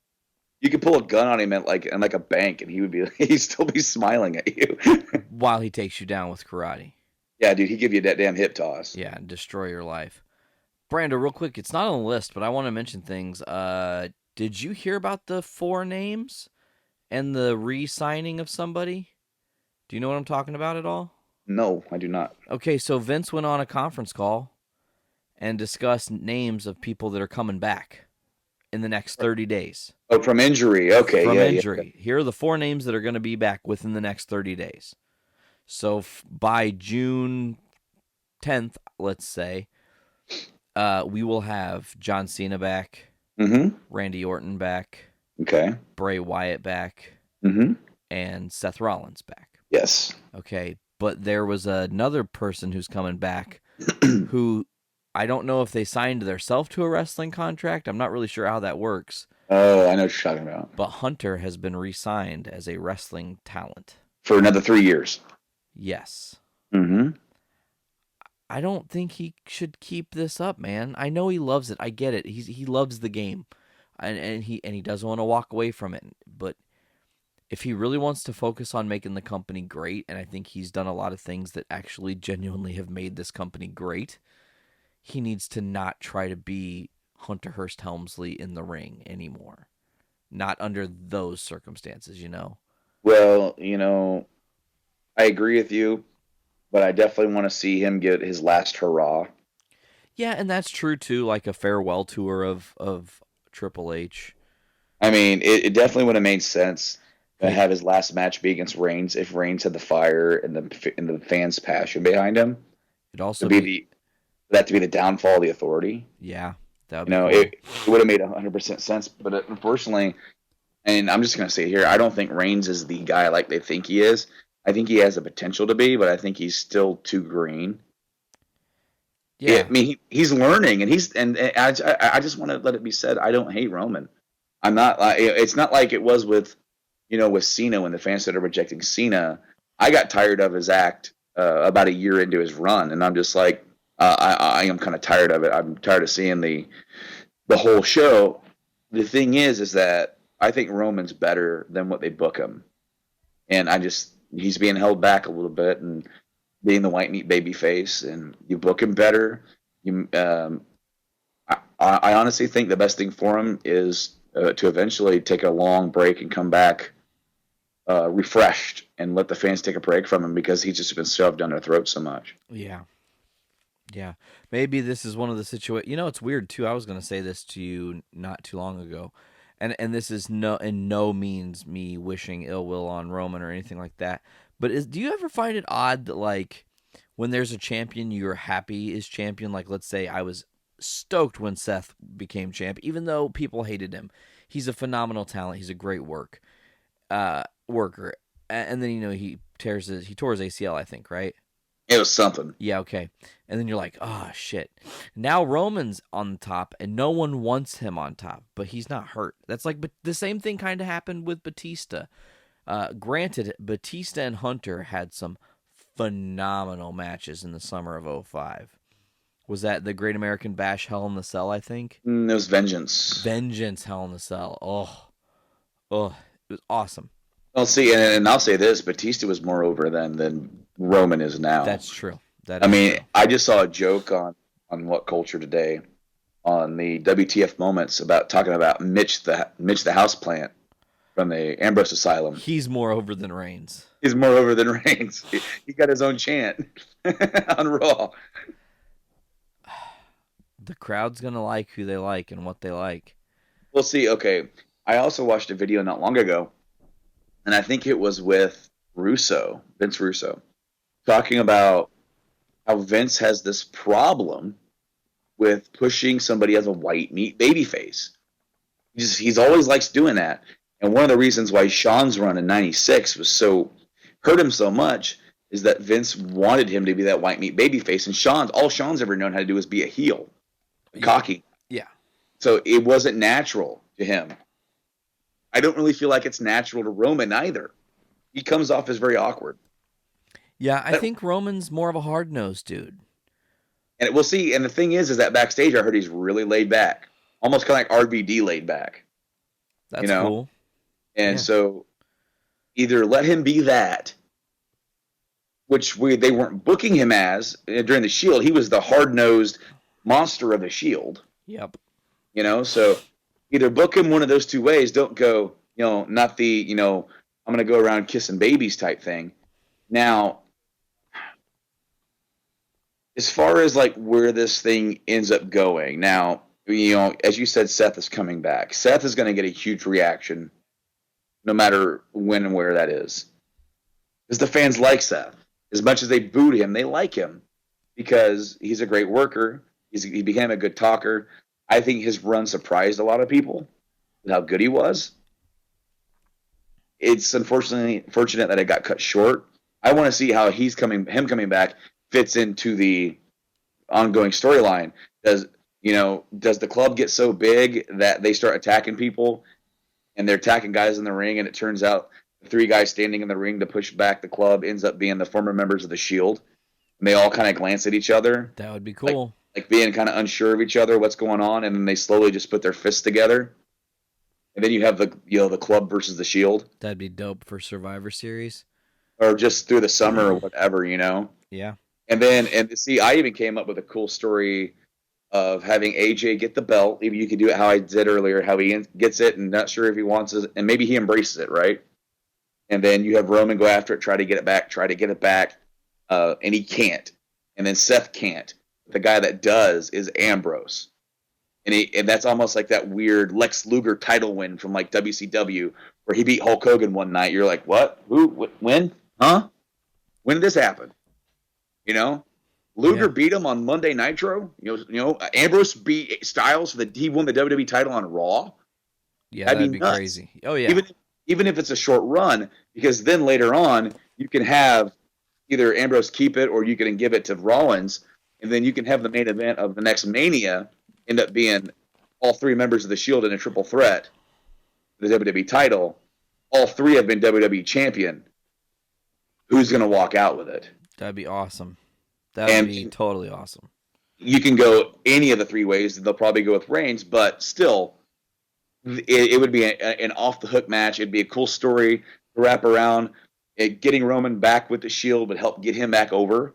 You could pull a gun on him at like a bank, and he'd still be smiling at you while he takes you down with karate. Yeah, dude, he'd give you that damn hip toss. Yeah, and destroy your life. Brando, real quick, it's not on the list, but I want to mention things. Did you hear about the 4 names and the re-signing of somebody? Do you know what I'm talking about at all? No, I do not. Okay, so Vince went on a conference call and discussed names of people that are coming back in the next 30 days. Oh, from injury. Okay, from yeah. injury. Yeah. Here are the 4 names that are going to be back within the next 30 days. So by June 10th, let's say, we will have John Cena back, Randy Orton back, okay, Bray Wyatt back, and Seth Rollins back. Yes. Okay, but there was another person who's coming back who I don't know if they signed themselves to a wrestling contract. I'm not really sure how that works. Oh, I know what you're talking about. But Hunter has been re-signed as a wrestling talent. For another 3 years. Yes. Mm-hmm. I don't think he should keep this up, man. I know he loves it. I get it. He loves the game, and he doesn't want to walk away from it. But if he really wants to focus on making the company great, and I think he's done a lot of things that actually genuinely have made this company great, he needs to not try to be Hunter Hearst Helmsley in the ring anymore. Not under those circumstances, Well, I agree with you. But I definitely want to see him get his last hurrah. Yeah, and that's true, too, like a farewell tour of Triple H. I mean, it definitely would have made sense to have his last match be against Reigns if Reigns had the fire and the fans' passion behind him. It'd also be that to be the downfall of the Authority. Yeah, that would be cool. It would have made 100% sense. But unfortunately, and I'm just going to say here, I don't think Reigns is the guy like they think he is. I think he has the potential to be, but I think he's still too green. Yeah. I mean, he's learning, and I just want to let it be said, I don't hate Roman. I'm not like, it's not like it was with, with Cena when the fans started rejecting Cena. I got tired of his act about a year into his run, and I'm just like, I am kind of tired of it. I'm tired of seeing the whole show. The thing is that I think Roman's better than what they book him, and he's being held back a little bit, and being the white meat baby face, and you book him better. I honestly think the best thing for him is to eventually take a long break and come back refreshed and let the fans take a break from him, because he's just been shoved down their throat so much. Yeah. Yeah. Maybe this is one of the situations. It's weird too. I was going to say this to you not too long ago. And this is in no means me wishing ill will on Roman or anything like that. But do you ever find it odd that, like, when there's a champion you're happy is champion? Like, let's say I was stoked when Seth became champ, even though people hated him. He's a phenomenal talent. He's a great worker. And then, he tore his ACL, I think, right? It was something. Yeah, okay. And then you're like, oh, shit. Now Roman's on top, and no one wants him on top, but he's not hurt. That's like, but the same thing kind of happened with Batista. Granted, Batista and Hunter had some phenomenal matches in the summer of 2005. Was that the Great American Bash Hell in the Cell, I think? It was Vengeance. Vengeance Hell in the Cell. Oh, it was awesome. Well, see, and I'll say this, Batista was more over than Roman is now. That's true. I just saw a joke on What Culture today on the WTF moments talking about Mitch the houseplant from the Ambrose Asylum. He's more over than Reigns. He's more over than Reigns. He got his own chant on Raw. The crowd's going to like who they like and what they like. We'll see. Okay. I also watched a video not long ago, and I think it was with Vince Russo, talking about how Vince has this problem with pushing somebody as a white meat babyface. He's always likes doing that. And one of the reasons why Shawn's run in '96 hurt him so much is that Vince wanted him to be that white meat babyface, and all Shawn's ever known how to do is be a heel, cocky. Yeah. So it wasn't natural to him. I don't really feel like it's natural to Roman either. He comes off as very awkward. Yeah, I think Roman's more of a hard-nosed dude. And we'll see. And the thing is that backstage, I heard he's really laid back, almost kind of like RVD laid back. That's cool. And so either let him be that, which they weren't booking him as during the Shield. He was the hard-nosed monster of the Shield. Yep. So either book him one of those two ways. Don't go, not the, I'm going to go around kissing babies type thing. Now, as far as like where this thing ends up going, now, as you said, Seth is coming back. Seth is going to get a huge reaction no matter when and where that is. Because the fans like Seth. As much as they booed him, they like him because he's a great worker. He became a good talker. I think his run surprised a lot of people with how good he was. It's fortunate that it got cut short. I want to see how him coming back fits into the ongoing storyline. Does the club get so big that they start attacking people and they're attacking guys in the ring, and it turns out the three guys standing in the ring to push back the club ends up being the former members of the Shield, and they all kind of glance at each other. That would be cool. Like being kind of unsure of each other, what's going on, and then they slowly just put their fists together. And then you have the club versus the Shield. That'd be dope for Survivor Series. Or just through the summer or whatever, Yeah. And see, I even came up with a cool story of having AJ get the belt. Maybe you could do it how I did earlier, how he gets it and not sure if he wants it, and maybe he embraces it, right? And then you have Roman go after it, try to get it back, and he can't. And then Seth can't. The guy that does is Ambrose. And that's almost like that weird Lex Luger title win from like WCW where he beat Hulk Hogan one night. You're like, what? Who? When? Huh? When did this happen? Luger beat him on Monday Nitro. Ambrose beat Styles so that he won the WWE title on Raw. Yeah, that'd be nuts. crazy. Oh yeah. Even if it's a short run, because then later on you can have either Ambrose keep it or you can give it to Rollins, and then you can have the main event of the next Mania end up being all three members of the Shield in a triple threat, the WWE title. All three have been WWE champion. Who's going to walk out with it? That'd be awesome. That'd be totally awesome. You can go any of the three ways. They'll probably go with Reigns, but still, it would be an off-the-hook match. It'd be a cool story to wrap around. Getting Roman back with the Shield would help get him back over.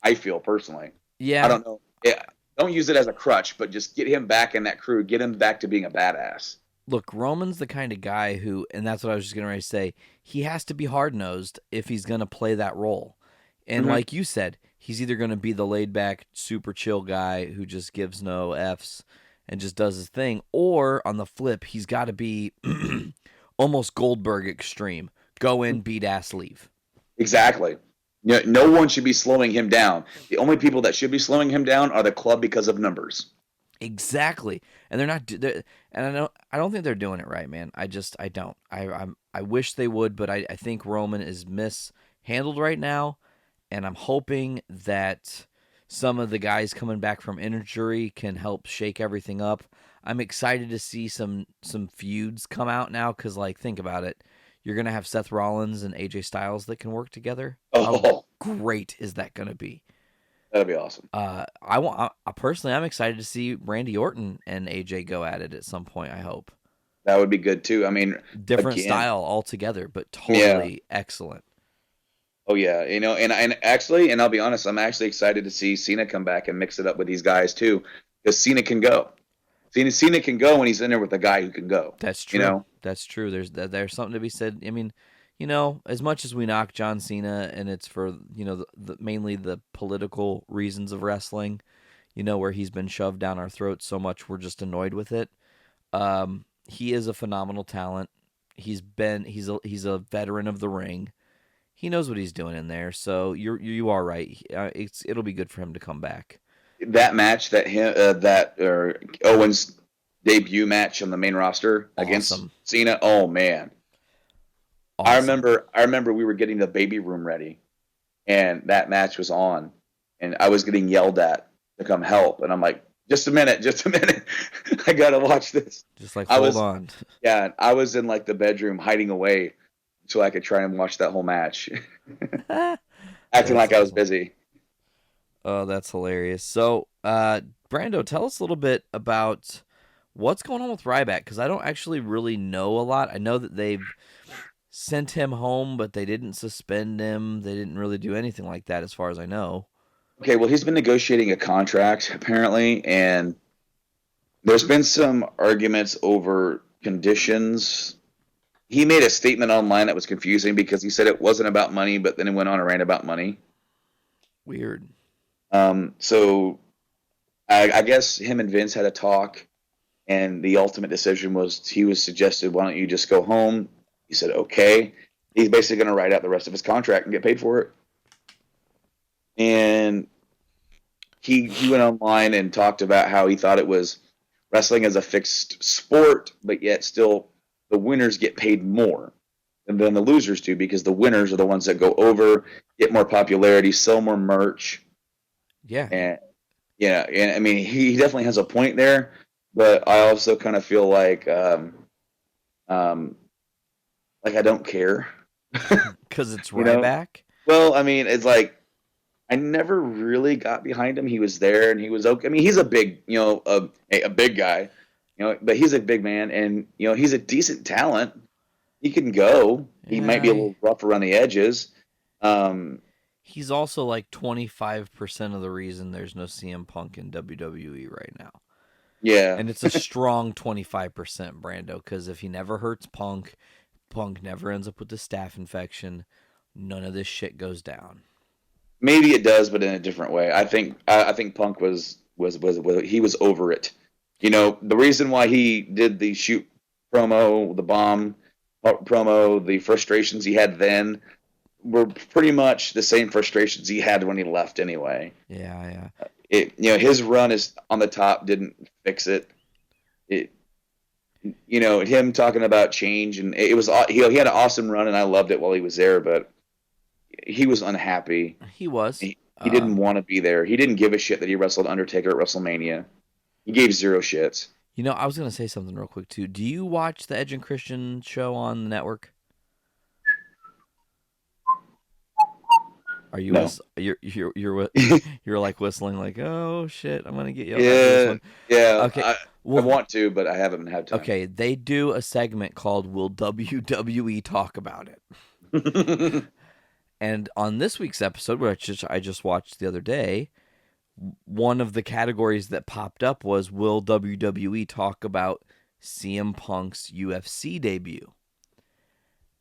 I feel personally. Yeah. I don't know. Yeah, don't use it as a crutch, but just get him back in that crew. Get him back to being a badass. Look, Roman's the kind of guy who, and that's what I was just going to say, he has to be hard-nosed if he's going to play that role. And like you said, he's either going to be the laid-back, super chill guy who just gives no Fs and just does his thing, or on the flip, he's got to be almost Goldberg extreme. Go in, beat ass, leave. Exactly. No one should be slowing him down. The only people that should be slowing him down are the club because of numbers. Exactly, and they're not. And I don't think they're doing it right, man. I don't. I wish they would, but I think Roman is mishandled right now, and I'm hoping that some of the guys coming back from injury can help shake everything up. I'm excited to see some feuds come out now, because like, think about it. You're gonna have Seth Rollins and AJ Styles that can work together. How great is that gonna be? That'd be awesome. Personally, I'm excited to see Randy Orton and AJ go at it at some point. I hope that would be good too. I mean, different style altogether, but totally excellent. Oh yeah, and I'll be honest, I'm actually excited to see Cena come back and mix it up with these guys too, because Cena can go. Cena can go when he's in there with a guy who can go. That's true. That's true. There's something to be said. I mean, as much as we knock John Cena, and it's for mainly the political reasons of wrestling, where he's been shoved down our throats so much we're just annoyed with it. He is a phenomenal talent. He's a veteran of the ring. He knows what he's doing in there. So you are right. It'll be good for him to come back. That match Owens' debut match on the main roster against Cena. Oh man. Awesome. I remember we were getting the baby room ready, and that match was on, and I was getting yelled at to come help, and I'm like, just a minute, I gotta watch this. Just like hold on. Yeah, I was in like the bedroom hiding away so I could try and watch that whole match, acting like I was busy. Oh, that's hilarious. So, Brando, tell us a little bit about what's going on with Ryback, because I don't actually really know a lot. I know that they've sent him home, but they didn't suspend him. They didn't really do anything like that as far as I know. Okay, well, he's been negotiating a contract, apparently, and there's been some arguments over conditions. He made a statement online that was confusing because he said it wasn't about money, but then he went on and ran about money. Weird. So I guess him and Vince had a talk, and the ultimate decision was he was suggested, why don't you just go home? He said, okay. He's basically going to write out the rest of his contract and get paid for it. And he went online and talked about how he thought it was wrestling as a fixed sport, but yet still the winners get paid more than the losers do, because the winners are the ones that go over, get more popularity, sell more merch. Yeah. And I mean, he definitely has a point there, but I also kind of feel like I don't care. Because it's Ryback? Well, I mean, it's like, I never really got behind him. He was there and he was okay. I mean, he's a big, a big guy, but he's a big man, and, he's a decent talent. He can go. He might be a little rough around the edges. He's also like 25% of the reason there's no CM Punk in WWE right now. Yeah. And it's a strong 25%, Brando, because if he never hurts Punk never ends up with the staph infection, none of this shit goes down. Maybe it does, but in a different way. I think Punk was he was over it. The reason why he did the shoot promo, the bomb promo, the frustrations he had then were pretty much the same frustrations he had when he left anyway. Yeah. His run is on the top didn't fix it. him talking about change, and it was he had an awesome run, and I loved it while he was there, but he was unhappy. He was. He didn't want to be there. He didn't give a shit that he wrestled Undertaker at WrestleMania. He gave zero shits. I was gonna say something real quick too. Do you watch the Edge and Christian show on the network? Are you? No. You're like whistling, like, oh shit, I'm gonna get you. This one. Yeah. Okay. I want to, but I haven't had time. Okay, they do a segment called "Will WWE Talk About It?" And on this week's episode, which I just watched the other day, one of the categories that popped up was, will WWE talk about CM Punk's UFC debut?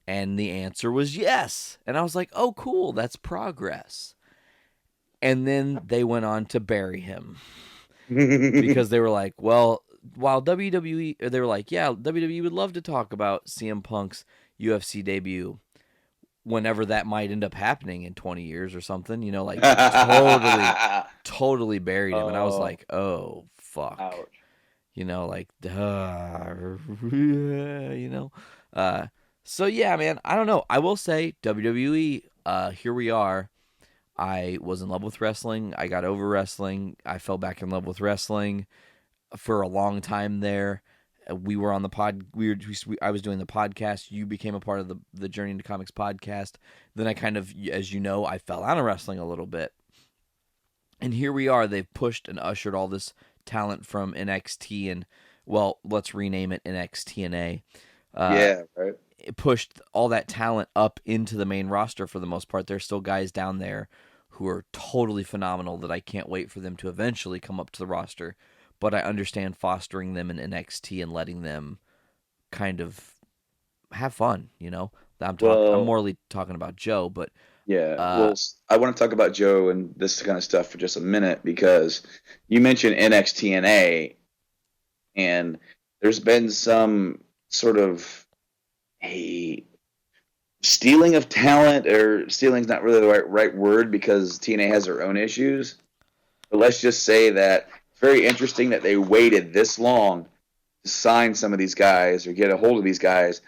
And the answer was yes. And I was like, oh, cool, that's progress. And then they went on to bury him. Because they were like, well, while WWE, they were like, yeah, WWE would love to talk about CM Punk's UFC debut whenever that might end up happening in 20 years or something, like totally buried him. And I was like, oh, fuck. Ouch. Like, so yeah, man, I don't know. I will say WWE, here we are. I was in love with wrestling. I got over wrestling. I fell back in love with wrestling for a long time there. We were on the I was doing the podcast. You became a part of the Journey into Comics podcast. Then I kind of, as you know, I fell out of wrestling a little bit. And here we are. They've pushed and ushered all this talent from NXT and, well, let's rename it NXTNA. Yeah, right. It pushed all that talent up into the main roster for the most part. There's still guys down there who are totally phenomenal that I can't wait for them to eventually come up to the roster. But I understand fostering them in NXT and letting them kind of have fun, I'm morely talking about Joe, but yeah. I want to talk about Joe and this kind of stuff for just a minute because you mentioned NXTNA, and there's been some sort of a stealing of talent, or stealing's not really the right word because TNA has their own issues. But let's just say that it's very interesting that they waited this long to sign some of these guys or get a hold of these guys,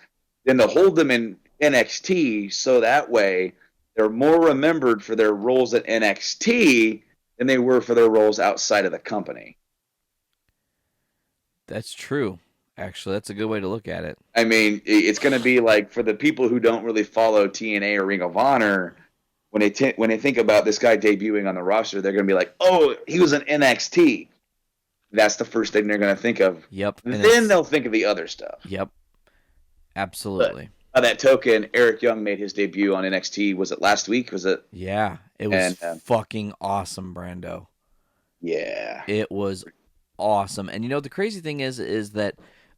then to hold them in NXT so that way they're more remembered for their roles at NXT than they were for their roles outside of the company. That's true. Actually, that's a good way to look at it. I mean, it's going to be like for the people who don't really follow TNA or Ring of Honor, when they think about this guy debuting on the roster, they're going to be like, "Oh, he was in NXT." That's the first thing they're going to think of. Yep. And then they'll think of the other stuff. Yep. Absolutely. By that token, Eric Young made his debut on NXT. Was it last week? Was it? Yeah, it was fucking awesome, Brando. Yeah, it was awesome. And the crazy thing is that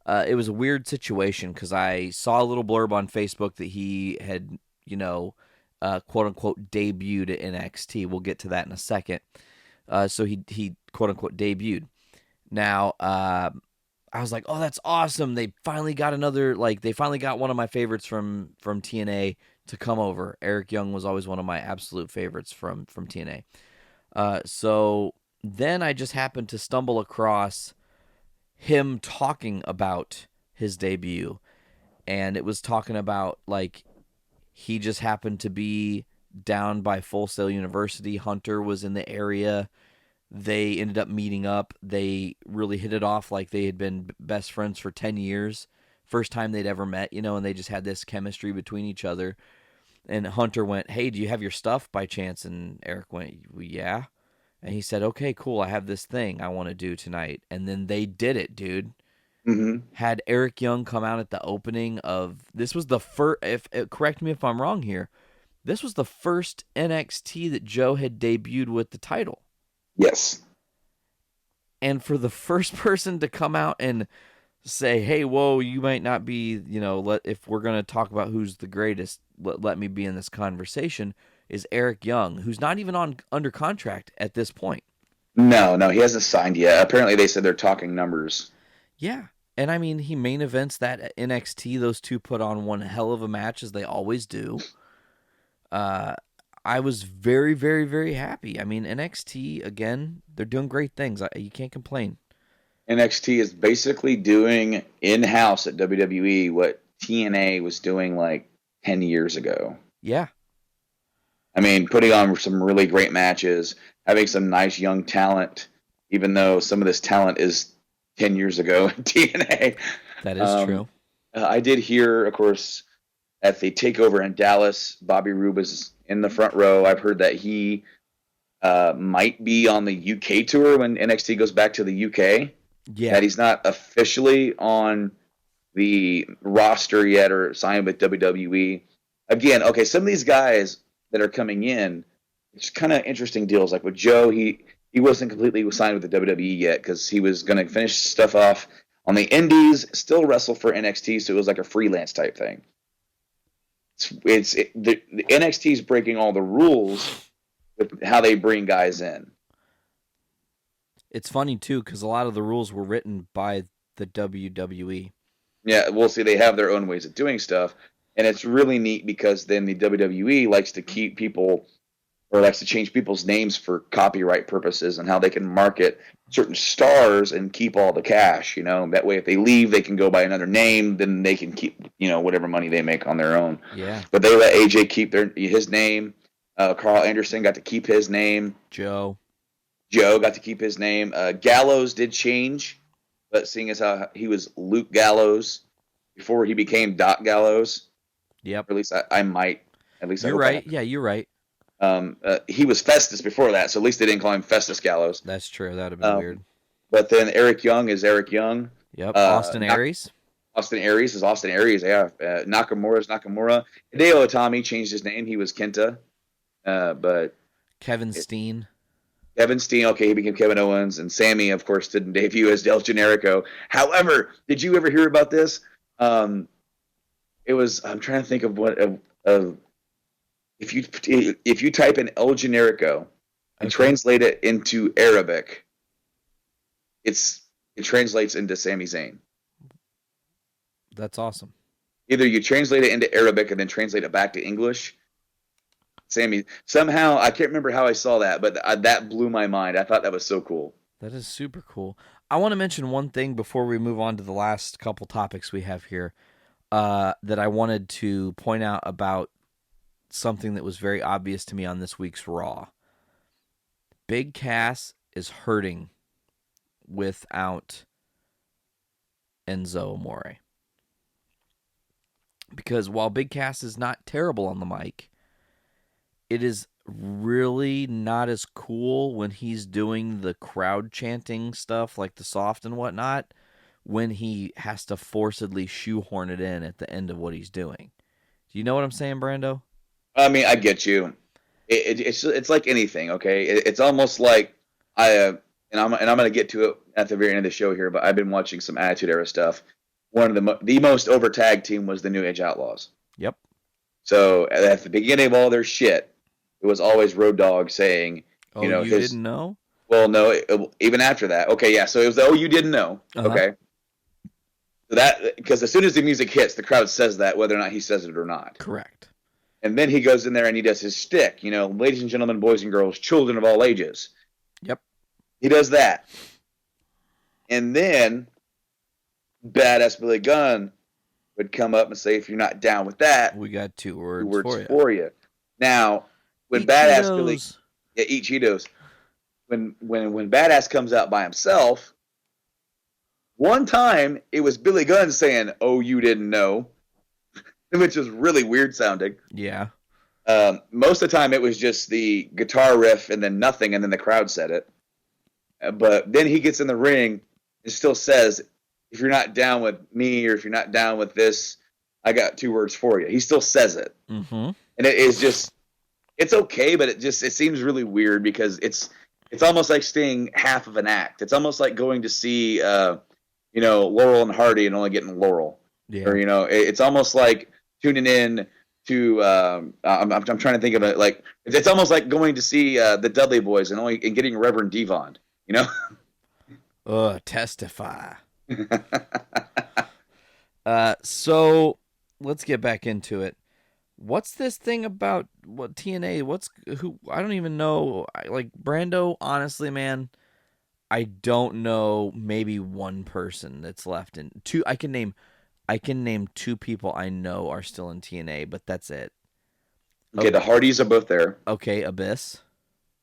it was a weird situation because I saw a little blurb on Facebook that he had, quote unquote debuted at NXT. We'll get to that in a second. So he quote unquote debuted. Now, I was like, oh, that's awesome. They finally got one of my favorites from TNA to come over. Eric Young was always one of my absolute favorites from TNA. So then I just happened to stumble across him talking about his debut, and it was talking about he just happened to be down by Full Sail University. Hunter was in the area. They ended up meeting up. They really hit it off like they had been best friends for 10 years. First time they'd ever met, and they just had this chemistry between each other. And Hunter went, "Hey, do you have your stuff by chance?" And Eric went, well, "Yeah." And he said, "Okay, cool. I have this thing I want to do tonight." And then they did it, dude. Mm-hmm. Had Eric Young come out at the opening of, this was the first, correct me if I'm wrong here, this was the first NXT that Joe had debuted with the title. Yes. And for the first person to come out and say, "Hey, whoa, you might not be, if we're going to talk about who's the greatest, let me be in this conversation," is Eric Young, who's not even under contract at this point. No, he hasn't signed yet. Apparently they said they're talking numbers. Yeah. And I mean, he main events that at NXT. Those two put on one hell of a match, as they always do. I was very, very, very happy. I mean, NXT, again, they're doing great things. You can't complain. NXT is basically doing in-house at WWE what TNA was doing like 10 years ago. Yeah. I mean, putting on some really great matches, having some nice young talent, even though some of this talent is 10 years ago in TNA. That is true. I did hear, of course, at the takeover in Dallas, Bobby Roode was in the front row. I've heard that he might be on the UK tour when NXT goes back to the UK. Yeah. That he's not officially on the roster yet or signed with WWE. Again, okay, some of these guys that are coming in, it's kind of interesting deals. Like with Joe, he wasn't completely signed with the WWE yet because he was going to finish stuff off on the Indies, still wrestle for NXT, so it was like a freelance type thing. The NXT is breaking all the rules with how they bring guys in. It's funny, too, because a lot of the rules were written by the WWE. Yeah, we'll see. They have their own ways of doing stuff, and it's really neat because then the WWE likes to keep people or likes to change people's names for copyright purposes and how they can market certain stars and keep all the cash, you know. That way, if they leave, they can go by another name, then they can keep, you know, whatever money they make on their own. Yeah. But they let AJ keep his name. Carl Anderson got to keep his name. Joe got to keep his name. Gallows did change, but seeing as how he was Luke Gallows before he became Doc Gallows. Yep. Or at least I might. At least you're right. Yeah, you're right. He was Festus before that, so at least they didn't call him Festus Gallows. That's true. That would have been weird. But then Eric Young is Eric Young. Yep. Austin Aries. Austin Aries is Austin Aries, yeah. Nakamura is Nakamura. Hideo Itami changed his name. He was Kenta. But Kevin Steen. Kevin Steen, okay, he became Kevin Owens. And Sammy, of course, didn't debut as Del Generico. However, did you ever hear about this? It was, I'm trying to think of what, if you type in El Generico and translate it into Arabic, it translates into Sami Zayn. That's awesome. Either you translate it into Arabic and then translate it back to English. Sammy, somehow, I can't remember how I saw that, but that blew my mind. I thought that was so cool. That is super cool. I want to mention one thing before we move on to the last couple topics we have here that I wanted to point out about something that was very obvious to me on this week's Raw. Big Cass is hurting without Enzo Amore. Because while Big Cass is not terrible on the mic, it is really not as cool when he's doing the crowd chanting stuff like the soft and whatnot when he has to forcibly shoehorn it in at the end of what he's doing. Do you know what I'm saying, Brando? I mean, I get you. It's like anything, okay? It's almost like I'm going to get to it at the very end of the show here, but I've been watching some Attitude Era stuff. One of the most over tag team was the New Age Outlaws. Yep. So at the beginning of all their shit, it was always Road Dogg saying, you know, didn't know? Well, no, even after that. Okay, yeah, so it was you didn't know. Uh-huh. Okay. So that, because as soon as the music hits, the crowd says that, whether or not he says it or not. Correct. And then he goes in there and he does his shtick, you know, ladies and gentlemen, boys and girls, children of all ages. Yep. He does that. And then Badass Billy Gunn would come up and say, if you're not down with that, we got two words for you. Now, when eat Badass Cheetos. Billy, yeah, eat Cheetos. When Badass comes out by himself, one time it was Billy Gunn saying, "Oh, you didn't know," which is really weird sounding. Yeah. Most of the time it was just the guitar riff and then nothing, and then the crowd said it. But then he gets in the ring and still says, "If you're not down with me, or if you're not down with this, I got two words for you." He still says it, Mm-hmm. and it is just. It's okay, but it seems really weird because it's almost like staying half of an act. It's almost like going to see, Laurel and Hardy and only getting Laurel. Yeah. Or, it's almost like tuning in to, I'm trying to think of it, like, it's almost like going to see the Dudley Boys and getting Reverend Devon, you know? Testify. So let's get back into it. What's this thing about what TNA? I don't even know. Like Brando, honestly, man, I don't know, maybe one person that's left in two. I can name two people I know are still in TNA, but that's it. Okay, the Hardys are both there. Okay, Abyss.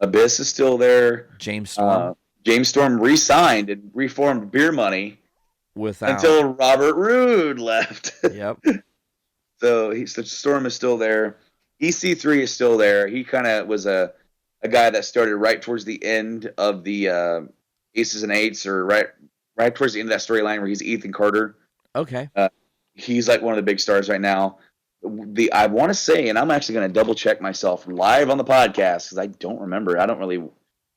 Abyss is still there. James Storm. James Storm re-signed and reformed Beer Money until Robert Roode left. Yep. So Storm is still there. EC3 is still there. He kind of was a guy that started right towards the end of the Aces and Eights, or right towards the end of that storyline where he's Ethan Carter. Okay. He's like one of the big stars right now. I want to say, and I'm actually going to double check myself live on the podcast because I don't remember. I don't really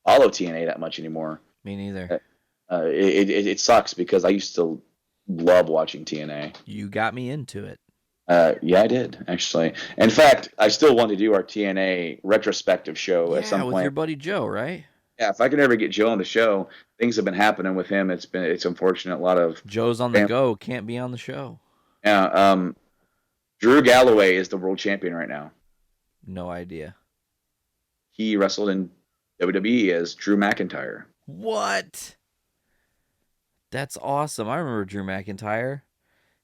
follow TNA that much anymore. Me neither. It sucks because I used to love watching TNA. You got me into it. Yeah, I did, actually. In fact, I still want to do our TNA retrospective show at some point. With your buddy Joe, right? Yeah, if I can ever get Joe on the show, things have been happening with him. It's unfortunate. A lot of Joe's on the go, can't be on the show. Yeah, Drew Galloway is the world champion right now. No idea. He wrestled in WWE as Drew McIntyre. What? That's awesome. I remember Drew McIntyre.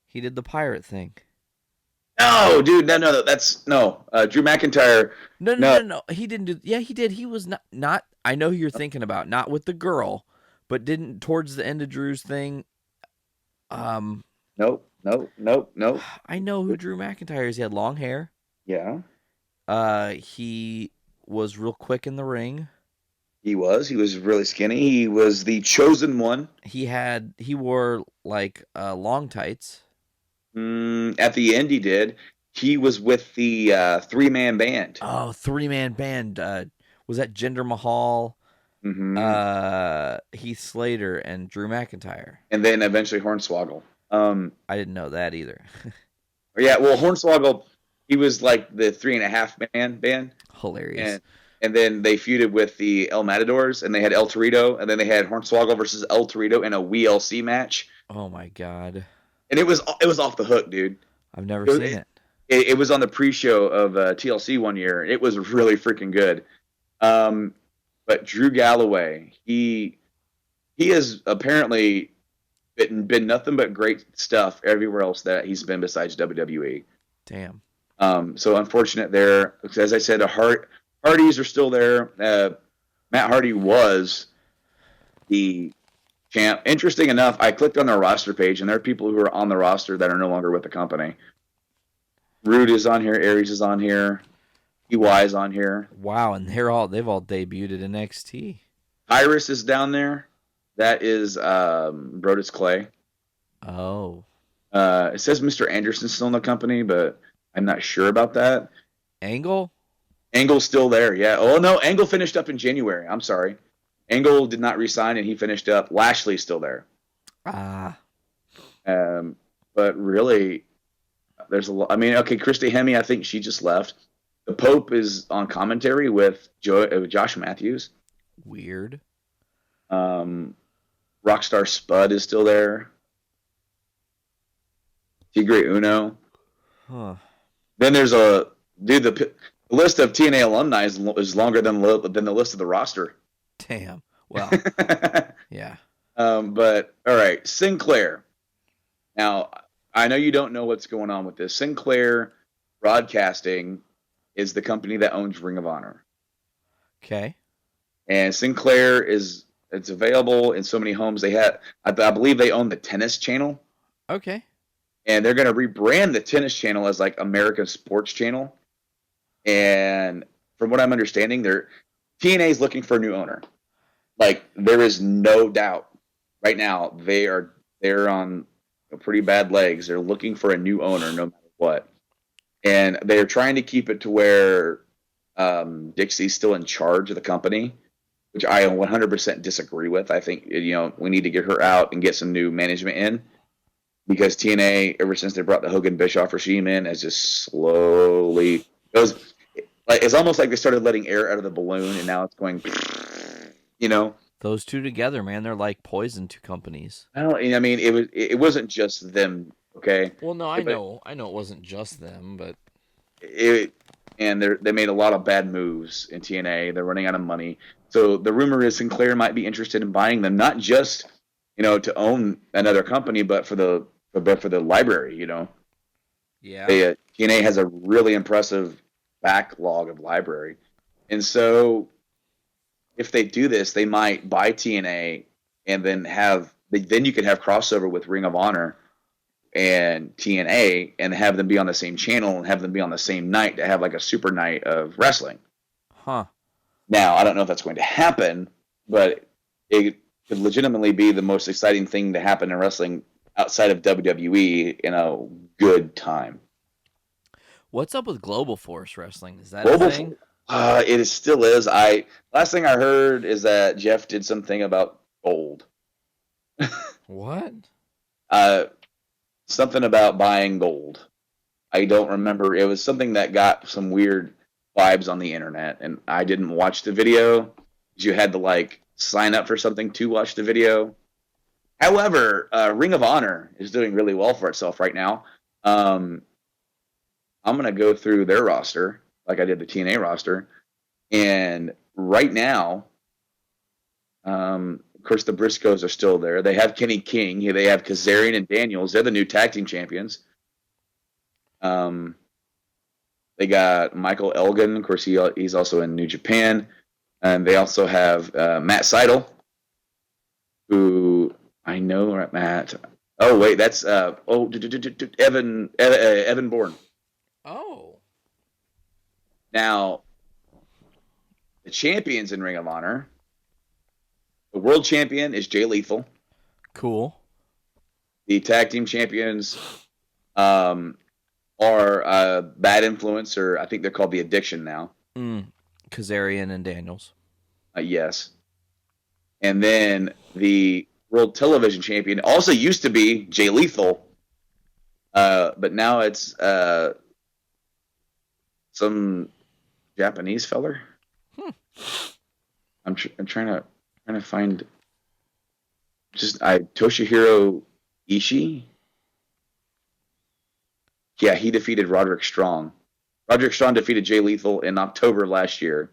He did the pirate thing. No, dude, no. That's no. Drew McIntyre. No. He didn't do. Yeah, he did. He was not. I know who you're thinking about. Not with the girl, but didn't towards the end of Drew's thing. Nope. I know who Drew McIntyre is. He had long hair. Yeah. He was real quick in the ring. He was really skinny. He was the chosen one. He wore like long tights. At the end, he did. He was with the 3-man band. Oh, 3-man band. Was that Jinder Mahal, Heath Slater, and Drew McIntyre? And then eventually Hornswoggle. I didn't know that either. Yeah, well, Hornswoggle, he was like the 3.5-man band. Hilarious. And then they feuded with the El Matadors, and they had El Torito, and then they had Hornswoggle versus El Torito in a WLC match. Oh my god! And it was off the hook, dude. I've never seen it. It was on the pre-show of TLC one year. It was really freaking good. But Drew Galloway, he has apparently been nothing but great stuff everywhere else that he's been besides WWE. Damn. So unfortunate there. As I said, Hardys are still there. Matt Hardy was the champ. Interesting enough, I clicked on their roster page, and there are people who are on the roster that are no longer with the company. Rude is on here. Aries is on here. EY is on here. Wow, and they've all debuted at NXT. Iris is down there. That is Brodus Clay. Oh. It says Mr. Anderson's still in the company, but I'm not sure about that. Angle? Angle's still there, yeah. Oh, no, Angle finished up in January. I'm sorry. Angle did not resign, and he finished up. Lashley's still there. Ah. But really, there's a lot. I mean, okay, Christy Hemme, I think she just left. The Pope is on commentary with Josh Matthews. Weird. Rockstar Spud is still there. Tigre Uno. Huh. Then there's the list of TNA alumni is longer than the list of the roster. Damn. Well, yeah. But all right, Sinclair. Now, I know you don't know what's going on with this. Sinclair Broadcasting is the company that owns Ring of Honor. Okay. And Sinclair it's available in so many homes. I believe they own the tennis channel. Okay. And they're going to rebrand the tennis channel as like American Sports Channel. And from what I'm understanding, TNA is looking for a new owner. Like, there is no doubt right now they're on pretty bad legs. They're looking for a new owner no matter what. And they're trying to keep it to where Dixie's still in charge of the company, which I 100% disagree with. I think, we need to get her out and get some new management in, because TNA, ever since they brought the Hogan Bischoff regime in, has just slowly it's almost like they started letting air out of the balloon, and now it's going, Those two together, man, they're like poison to companies. Well, I mean, it wasn't just them, okay? Well, no, I know it wasn't just them, but they made a lot of bad moves in TNA. They're running out of money. So the rumor is Sinclair might be interested in buying them, not just to own another company, but for the library. Yeah. TNA has a really impressive backlog of library, and so if they do this, they might buy TNA, and then you can have crossover with Ring of Honor and TNA, and have them be on the same channel and have them be on the same night to have like a super night of wrestling. Huh. Now, I don't know if that's going to happen, but it could legitimately be the most exciting thing to happen in wrestling outside of WWE in a good time. What's up with Global Force Wrestling? Is that Global a thing? Still is. Last thing I heard is that Jeff did something about gold. What? Something about buying gold. I don't remember. It was something that got some weird vibes on the internet, and I didn't watch the video. You had to sign up for something to watch the video. However, Ring of Honor is doing really well for itself right now. I'm gonna go through their roster like I did the TNA roster, and right now, of course, the Briscoes are still there. They have Kenny King. They have Kazarian and Daniels. They're the new tag team champions. They got Michael Elgin. Of course, he's also in New Japan. And they also have Matt Seidel, who I know, Matt. Oh, wait, that's Evan Bourne. Oh. Now, the champions in Ring of Honor, the world champion is Jay Lethal. Cool. The tag team champions are Bad Influence, or I think they're called The Addiction now. Kazarian and Daniels. Yes. And then the world television champion also used to be Jay Lethal, but now it's some Japanese feller. I'm trying to find Toshihiro Ishii. Yeah, he defeated Roderick Strong. Roderick Strong defeated Jay Lethal in October last year,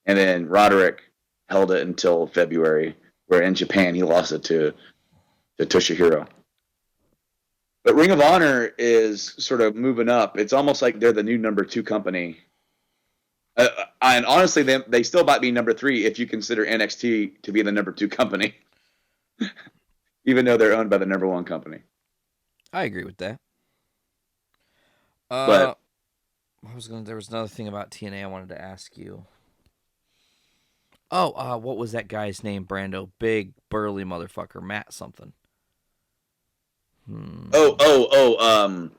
and then Roderick held it until February, where in Japan he lost it to Toshihiro. But Ring of Honor is sort of moving up. It's almost like they're the new number 2 company. And honestly, they still might be number 3 if you consider NXT to be the number 2 company, even though they're owned by the number 1 company. I agree with that. But there was another thing about TNA I wanted to ask you. Oh, what was that guy's name? Brando, big burly motherfucker, Matt something. I know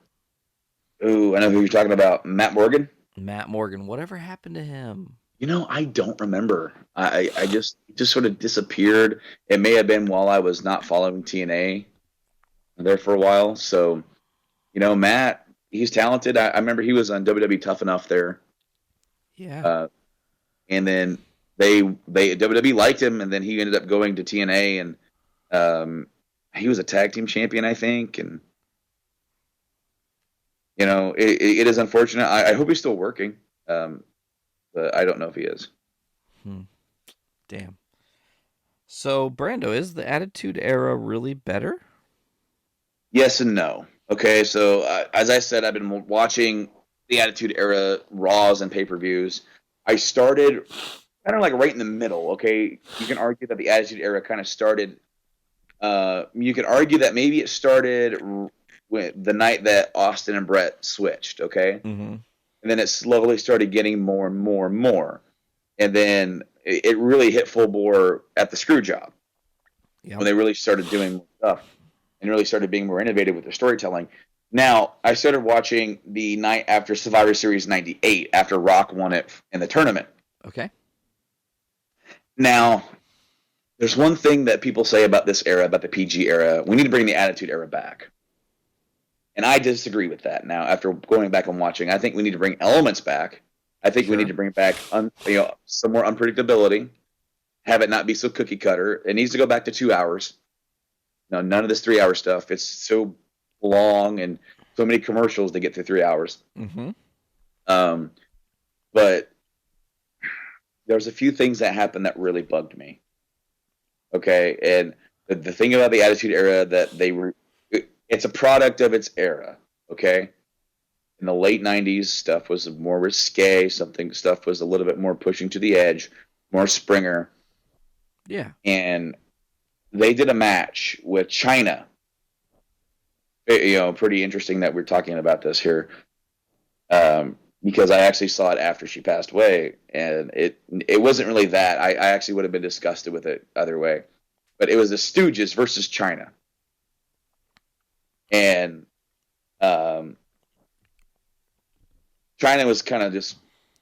who you're talking about. Matt Morgan. Matt Morgan. Whatever happened to him? I don't remember. I just sort of disappeared. It may have been while I was not following TNA there for a while. So, Matt, he's talented. I remember he was on WWE Tough Enough there. Yeah. And then WWE liked him, and then he ended up going to TNA, and he was a tag team champion, I think. And it is unfortunate. I hope he's still working, but I don't know if he is. Damn. So, Brando, is the Attitude Era really better? Yes and no. Okay, so as I said, I've been watching the Attitude Era Raws and pay-per-views. I started kind of right in the middle, okay? You can argue that the Attitude Era kind of started... you could argue that maybe it started with the night that Austin and Brett switched, okay? Mm-hmm. And then it slowly started getting more and more and more. And then it really hit full bore at the screw job. When they really started doing more stuff and really started being more innovative with their storytelling. Now, I started watching the night after Survivor Series 98, after Rock won it in the tournament. Okay. Now, there's one thing that people say about this era, about the PG era. We need to bring the Attitude Era back. And I disagree with that now after going back and watching. I think we need to bring elements back. I think we need to bring back some more unpredictability. Have it not be so cookie cutter. It needs to go back to 2 hours. No, none of this 3 hour stuff. It's so long and so many commercials to get through 3 hours. Mm-hmm. But there's a few things that happened that really bugged me. Okay, and the thing about the Attitude Era that it's a product of its era. Okay, in the late '90s, stuff was more risque. Stuff was a little bit more pushing to the edge, more Springer. Yeah, and they did a match with China. Pretty interesting that we're talking about this here, because I actually saw it after she passed away, and it wasn't really that. I actually would have been disgusted with it either way, but it was the Stooges versus China, and China was kind of just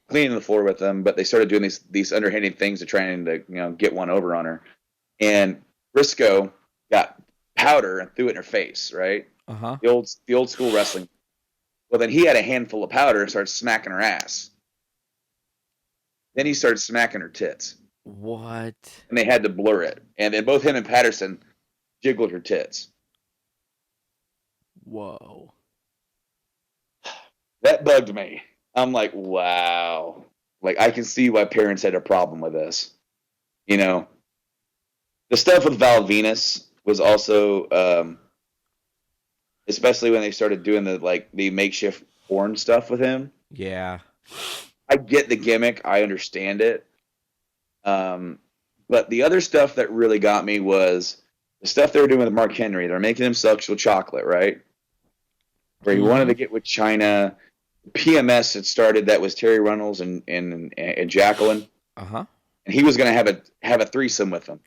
cleaning the floor with them, but they started doing these underhanded things to trying to get one over on her, and Briscoe got powder and threw it in her face, right? uh-huh. The old school wrestling. Well, then he had a handful of powder and started smacking her ass. Then he started smacking her tits. What? And they had to blur it. And then both him and Patterson jiggled her tits. Whoa. That bugged me. I'm like, wow. Like, I can see why parents had a problem with this. The stuff with Val Venus was also, especially when they started doing the makeshift porn stuff with him. Yeah. I get the gimmick. I understand it. But the other stuff that really got me was the stuff they were doing with Mark Henry. They're making him sexual chocolate, right? Where he wanted to get with China. PMS had started. That was Terry Runnels and Jacqueline. Uh-huh. And he was going to have a threesome with them.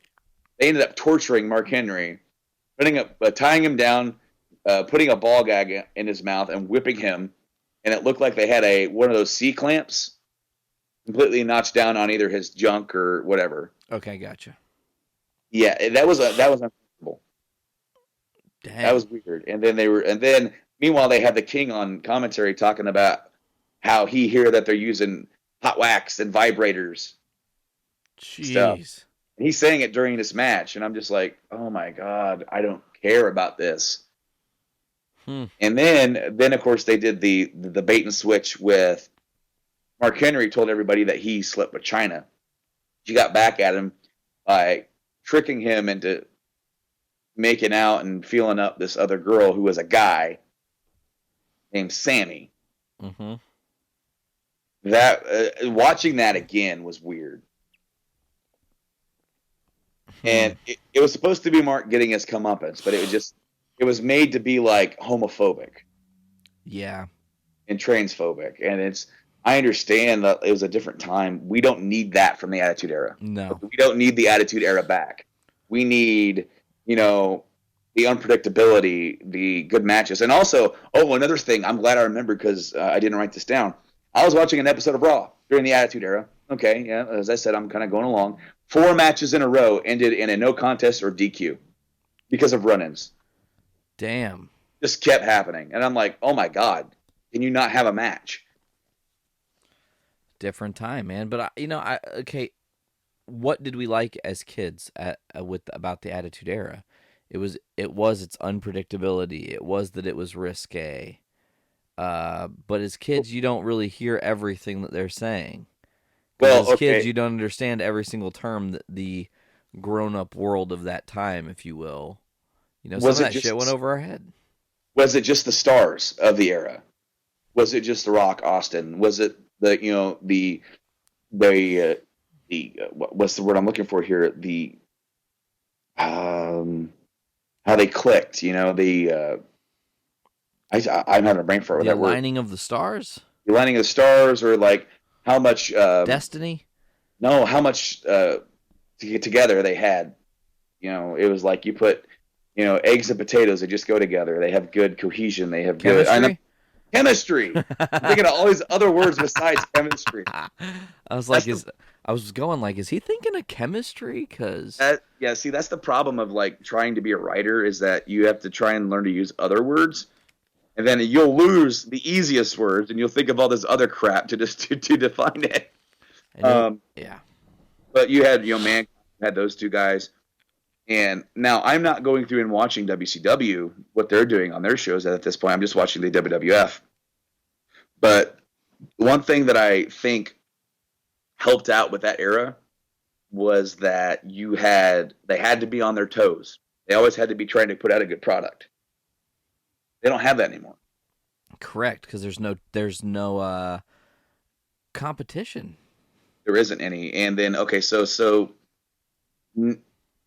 They ended up torturing Mark Henry, tying him down, putting a ball gag in his mouth and whipping him, and it looked like they had one of those C-clamps completely notched down on either his junk or whatever. Okay, gotcha. Yeah, that was uncomfortable. Dang. That was weird. And then meanwhile they had the King on commentary talking about how he hear that they're using hot wax and vibrators. Jeez. Stuff. And he's saying it during this match, and I'm just like, oh my God, I don't care about this. And then of course they did the bait and switch with Mark Henry. Told everybody that he slept with China. She got back at him by tricking him into making out and feeling up this other girl who was a guy named Sammy. Mm-hmm. That watching that again was weird. And it was supposed to be Mark getting his comeuppance, but it was made to be like homophobic. Yeah. And transphobic. And I understand that it was a different time. We don't need that from the Attitude Era. No. We don't need the Attitude Era back. We need, the unpredictability, the good matches. And also, another thing, I'm glad I remembered because I didn't write this down. I was watching an episode of Raw during the Attitude Era. Okay, yeah, as I said, I'm kind of going along. 4 matches in a row ended in a no contest or DQ because of run-ins. Damn. Just kept happening. And I'm like, oh my God, can you not have a match? Different time, man. But okay, what did we like as kids about the Attitude Era? It was its unpredictability. It was that it was risque. But as kids, you don't really hear everything that they're saying. Well, as kids, you don't understand every single term that the grown-up world of that time, if you will. Some of that shit went over our head. Was it just the stars of the era? Was it just The Rock, Austin? Was it what's the word I'm looking for here? How they clicked, I'm having a brain fart with that word. The aligning of the stars? The aligning of the stars, or like how much... Destiny? No, how much to get together they had. It was like you put, eggs and potatoes, they just go together. They have good cohesion. They have chemistry? Chemistry. I'm thinking of all these other words besides chemistry. I was like, is he thinking of chemistry? See, that's the problem of like trying to be a writer, is that you have to try and learn to use other words, and then you'll lose the easiest words, and you'll think of all this other crap to define it. Yeah. But you had, Man had those two guys. And now I'm not going through and watching WCW, what they're doing on their shows at this point. I'm just watching the WWF. But one thing that I think helped out with that era was that they had to be on their toes. They always had to be trying to put out a good product. They don't have that anymore. Correct, because there's no competition. There isn't any. And then so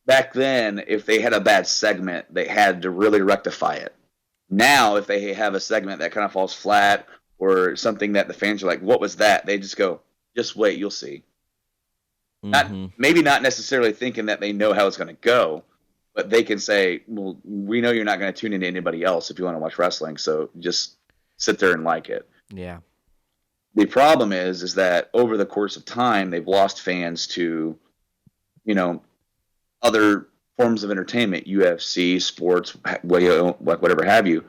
back then, if they had a bad segment, they had to really rectify it. Now, if they have a segment that kind of falls flat or something that the fans are like, "What was that?" They just go, "Just wait, you'll see." Maybe not necessarily thinking that they know how it's going to go, but they can say, "Well, we know you're not going to tune into anybody else if you want to watch wrestling, so just sit there and like it." Yeah. The problem is that over the course of time, they've lost fans to, other forms of entertainment, UFC, sports, whatever have you.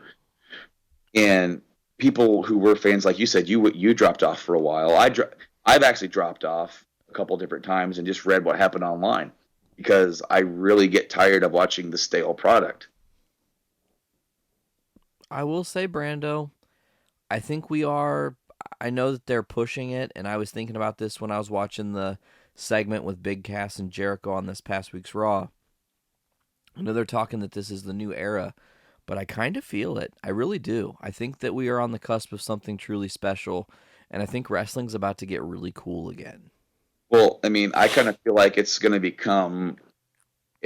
And people who were fans, like you said, you dropped off for a while. I've actually dropped off a couple different times and just read what happened online because I really get tired of watching the stale product. I will say, Brando, I think we are. I know that they're pushing it, and I was thinking about this when I was watching the segment with Big Cass and Jericho on this past week's Raw. I know they're talking that this is the new era, but I kind of feel it. I really do. I think that we are on the cusp of something truly special, and I think wrestling's about to get really cool again. Well, I mean, I kind of feel like it's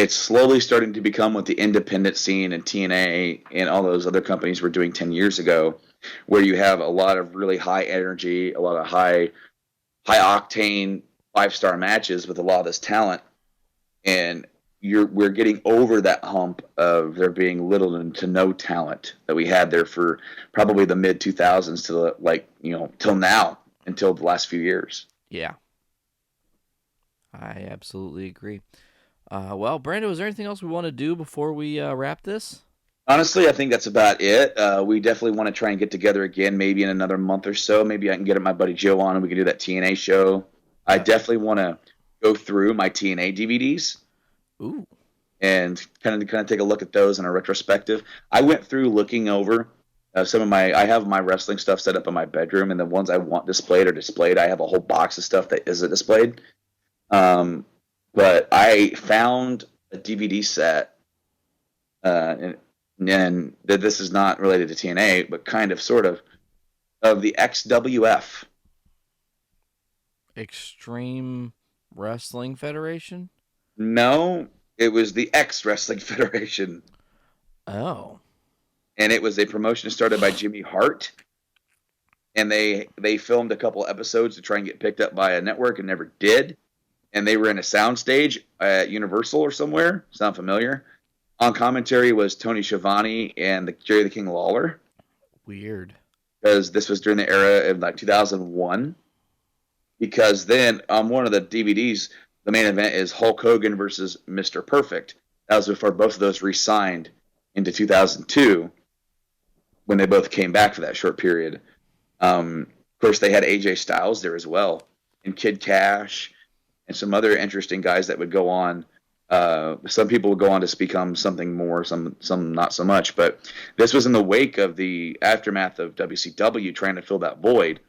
slowly starting to become what the independent scene and TNA and all those other companies were doing 10 years ago, where you have a lot of really high energy, a lot of high octane 5-star matches with a lot of this talent. And we're getting over that hump of there being little to no talent that we had there for probably the mid 2000s to till now, until the last few years. Yeah. I absolutely agree. Well, Brando, is there anything else we want to do before we wrap this? Honestly, I think that's about it. We definitely want to try and get together again, maybe in another month or so. Maybe I can get my buddy Joe on and we can do that TNA show. I definitely want to go through my TNA DVDs. Ooh. And kind of take a look at those in a retrospective. I went through looking over I have my wrestling stuff set up in my bedroom, and the ones I want displayed are displayed. I have a whole box of stuff that isn't displayed. But I found a DVD set, and this is not related to TNA, but kind of, sort of the XWF. Extreme Wrestling Federation? No, it was the X Wrestling Federation. Oh. And it was a promotion started by Jimmy Hart. And they filmed a couple episodes to try and get picked up by a network and never did. And they were in a soundstage at Universal or somewhere. Sound familiar? On commentary was Tony Schiavone and Jerry the King Lawler. Weird. Because this was during the era of 2001. Because then on one of the DVDs, the main event is Hulk Hogan versus Mr. Perfect. That was before both of those re-signed into 2002 when they both came back for that short period. Of course, they had AJ Styles there as well, and Kid Cash, and some other interesting guys that would go on. Some people would go on to become something more, some not so much. But this was in the wake of the aftermath of WCW trying to fill that void.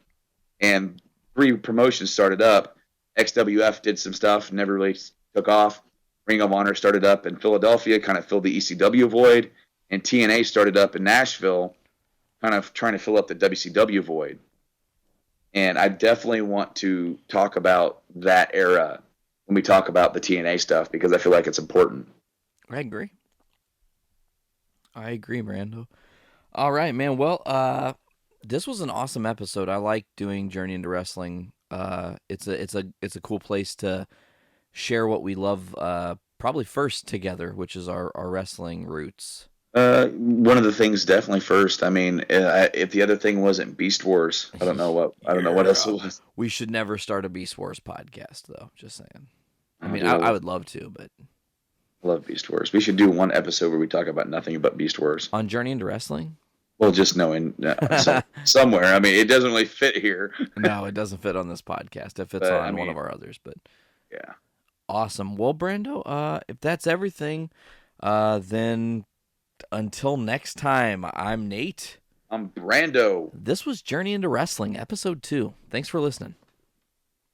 And 3 promotions started up. XWF did some stuff, never really took off. Ring of Honor started up in Philadelphia, kind of filled the ECW void. And TNA started up in Nashville, kind of trying to fill up the WCW void. And I definitely want to talk about that era when we talk about the TNA stuff, because I feel like it's important. I agree, Brando. All right, man. Well, this was an awesome episode. I like doing Journey into Wrestling. It's a cool place to share what we love, probably first together, which is our wrestling roots. One of the things definitely first. I mean, if the other thing wasn't Beast Wars, I don't know what else it was. We should never start a Beast Wars podcast, though. Just saying. I mean, I would love to, but I love Beast Wars. We should do one episode where we talk about nothing but Beast Wars on Journey into Wrestling. Well, just knowing somewhere. I mean, it doesn't really fit here. No, it doesn't fit on this podcast. It fits on one of our others, but yeah. Awesome. Well, Brando, if that's everything, then until next time, I'm Nate. I'm Brando. This was Journey into Wrestling, episode 2. Thanks for listening.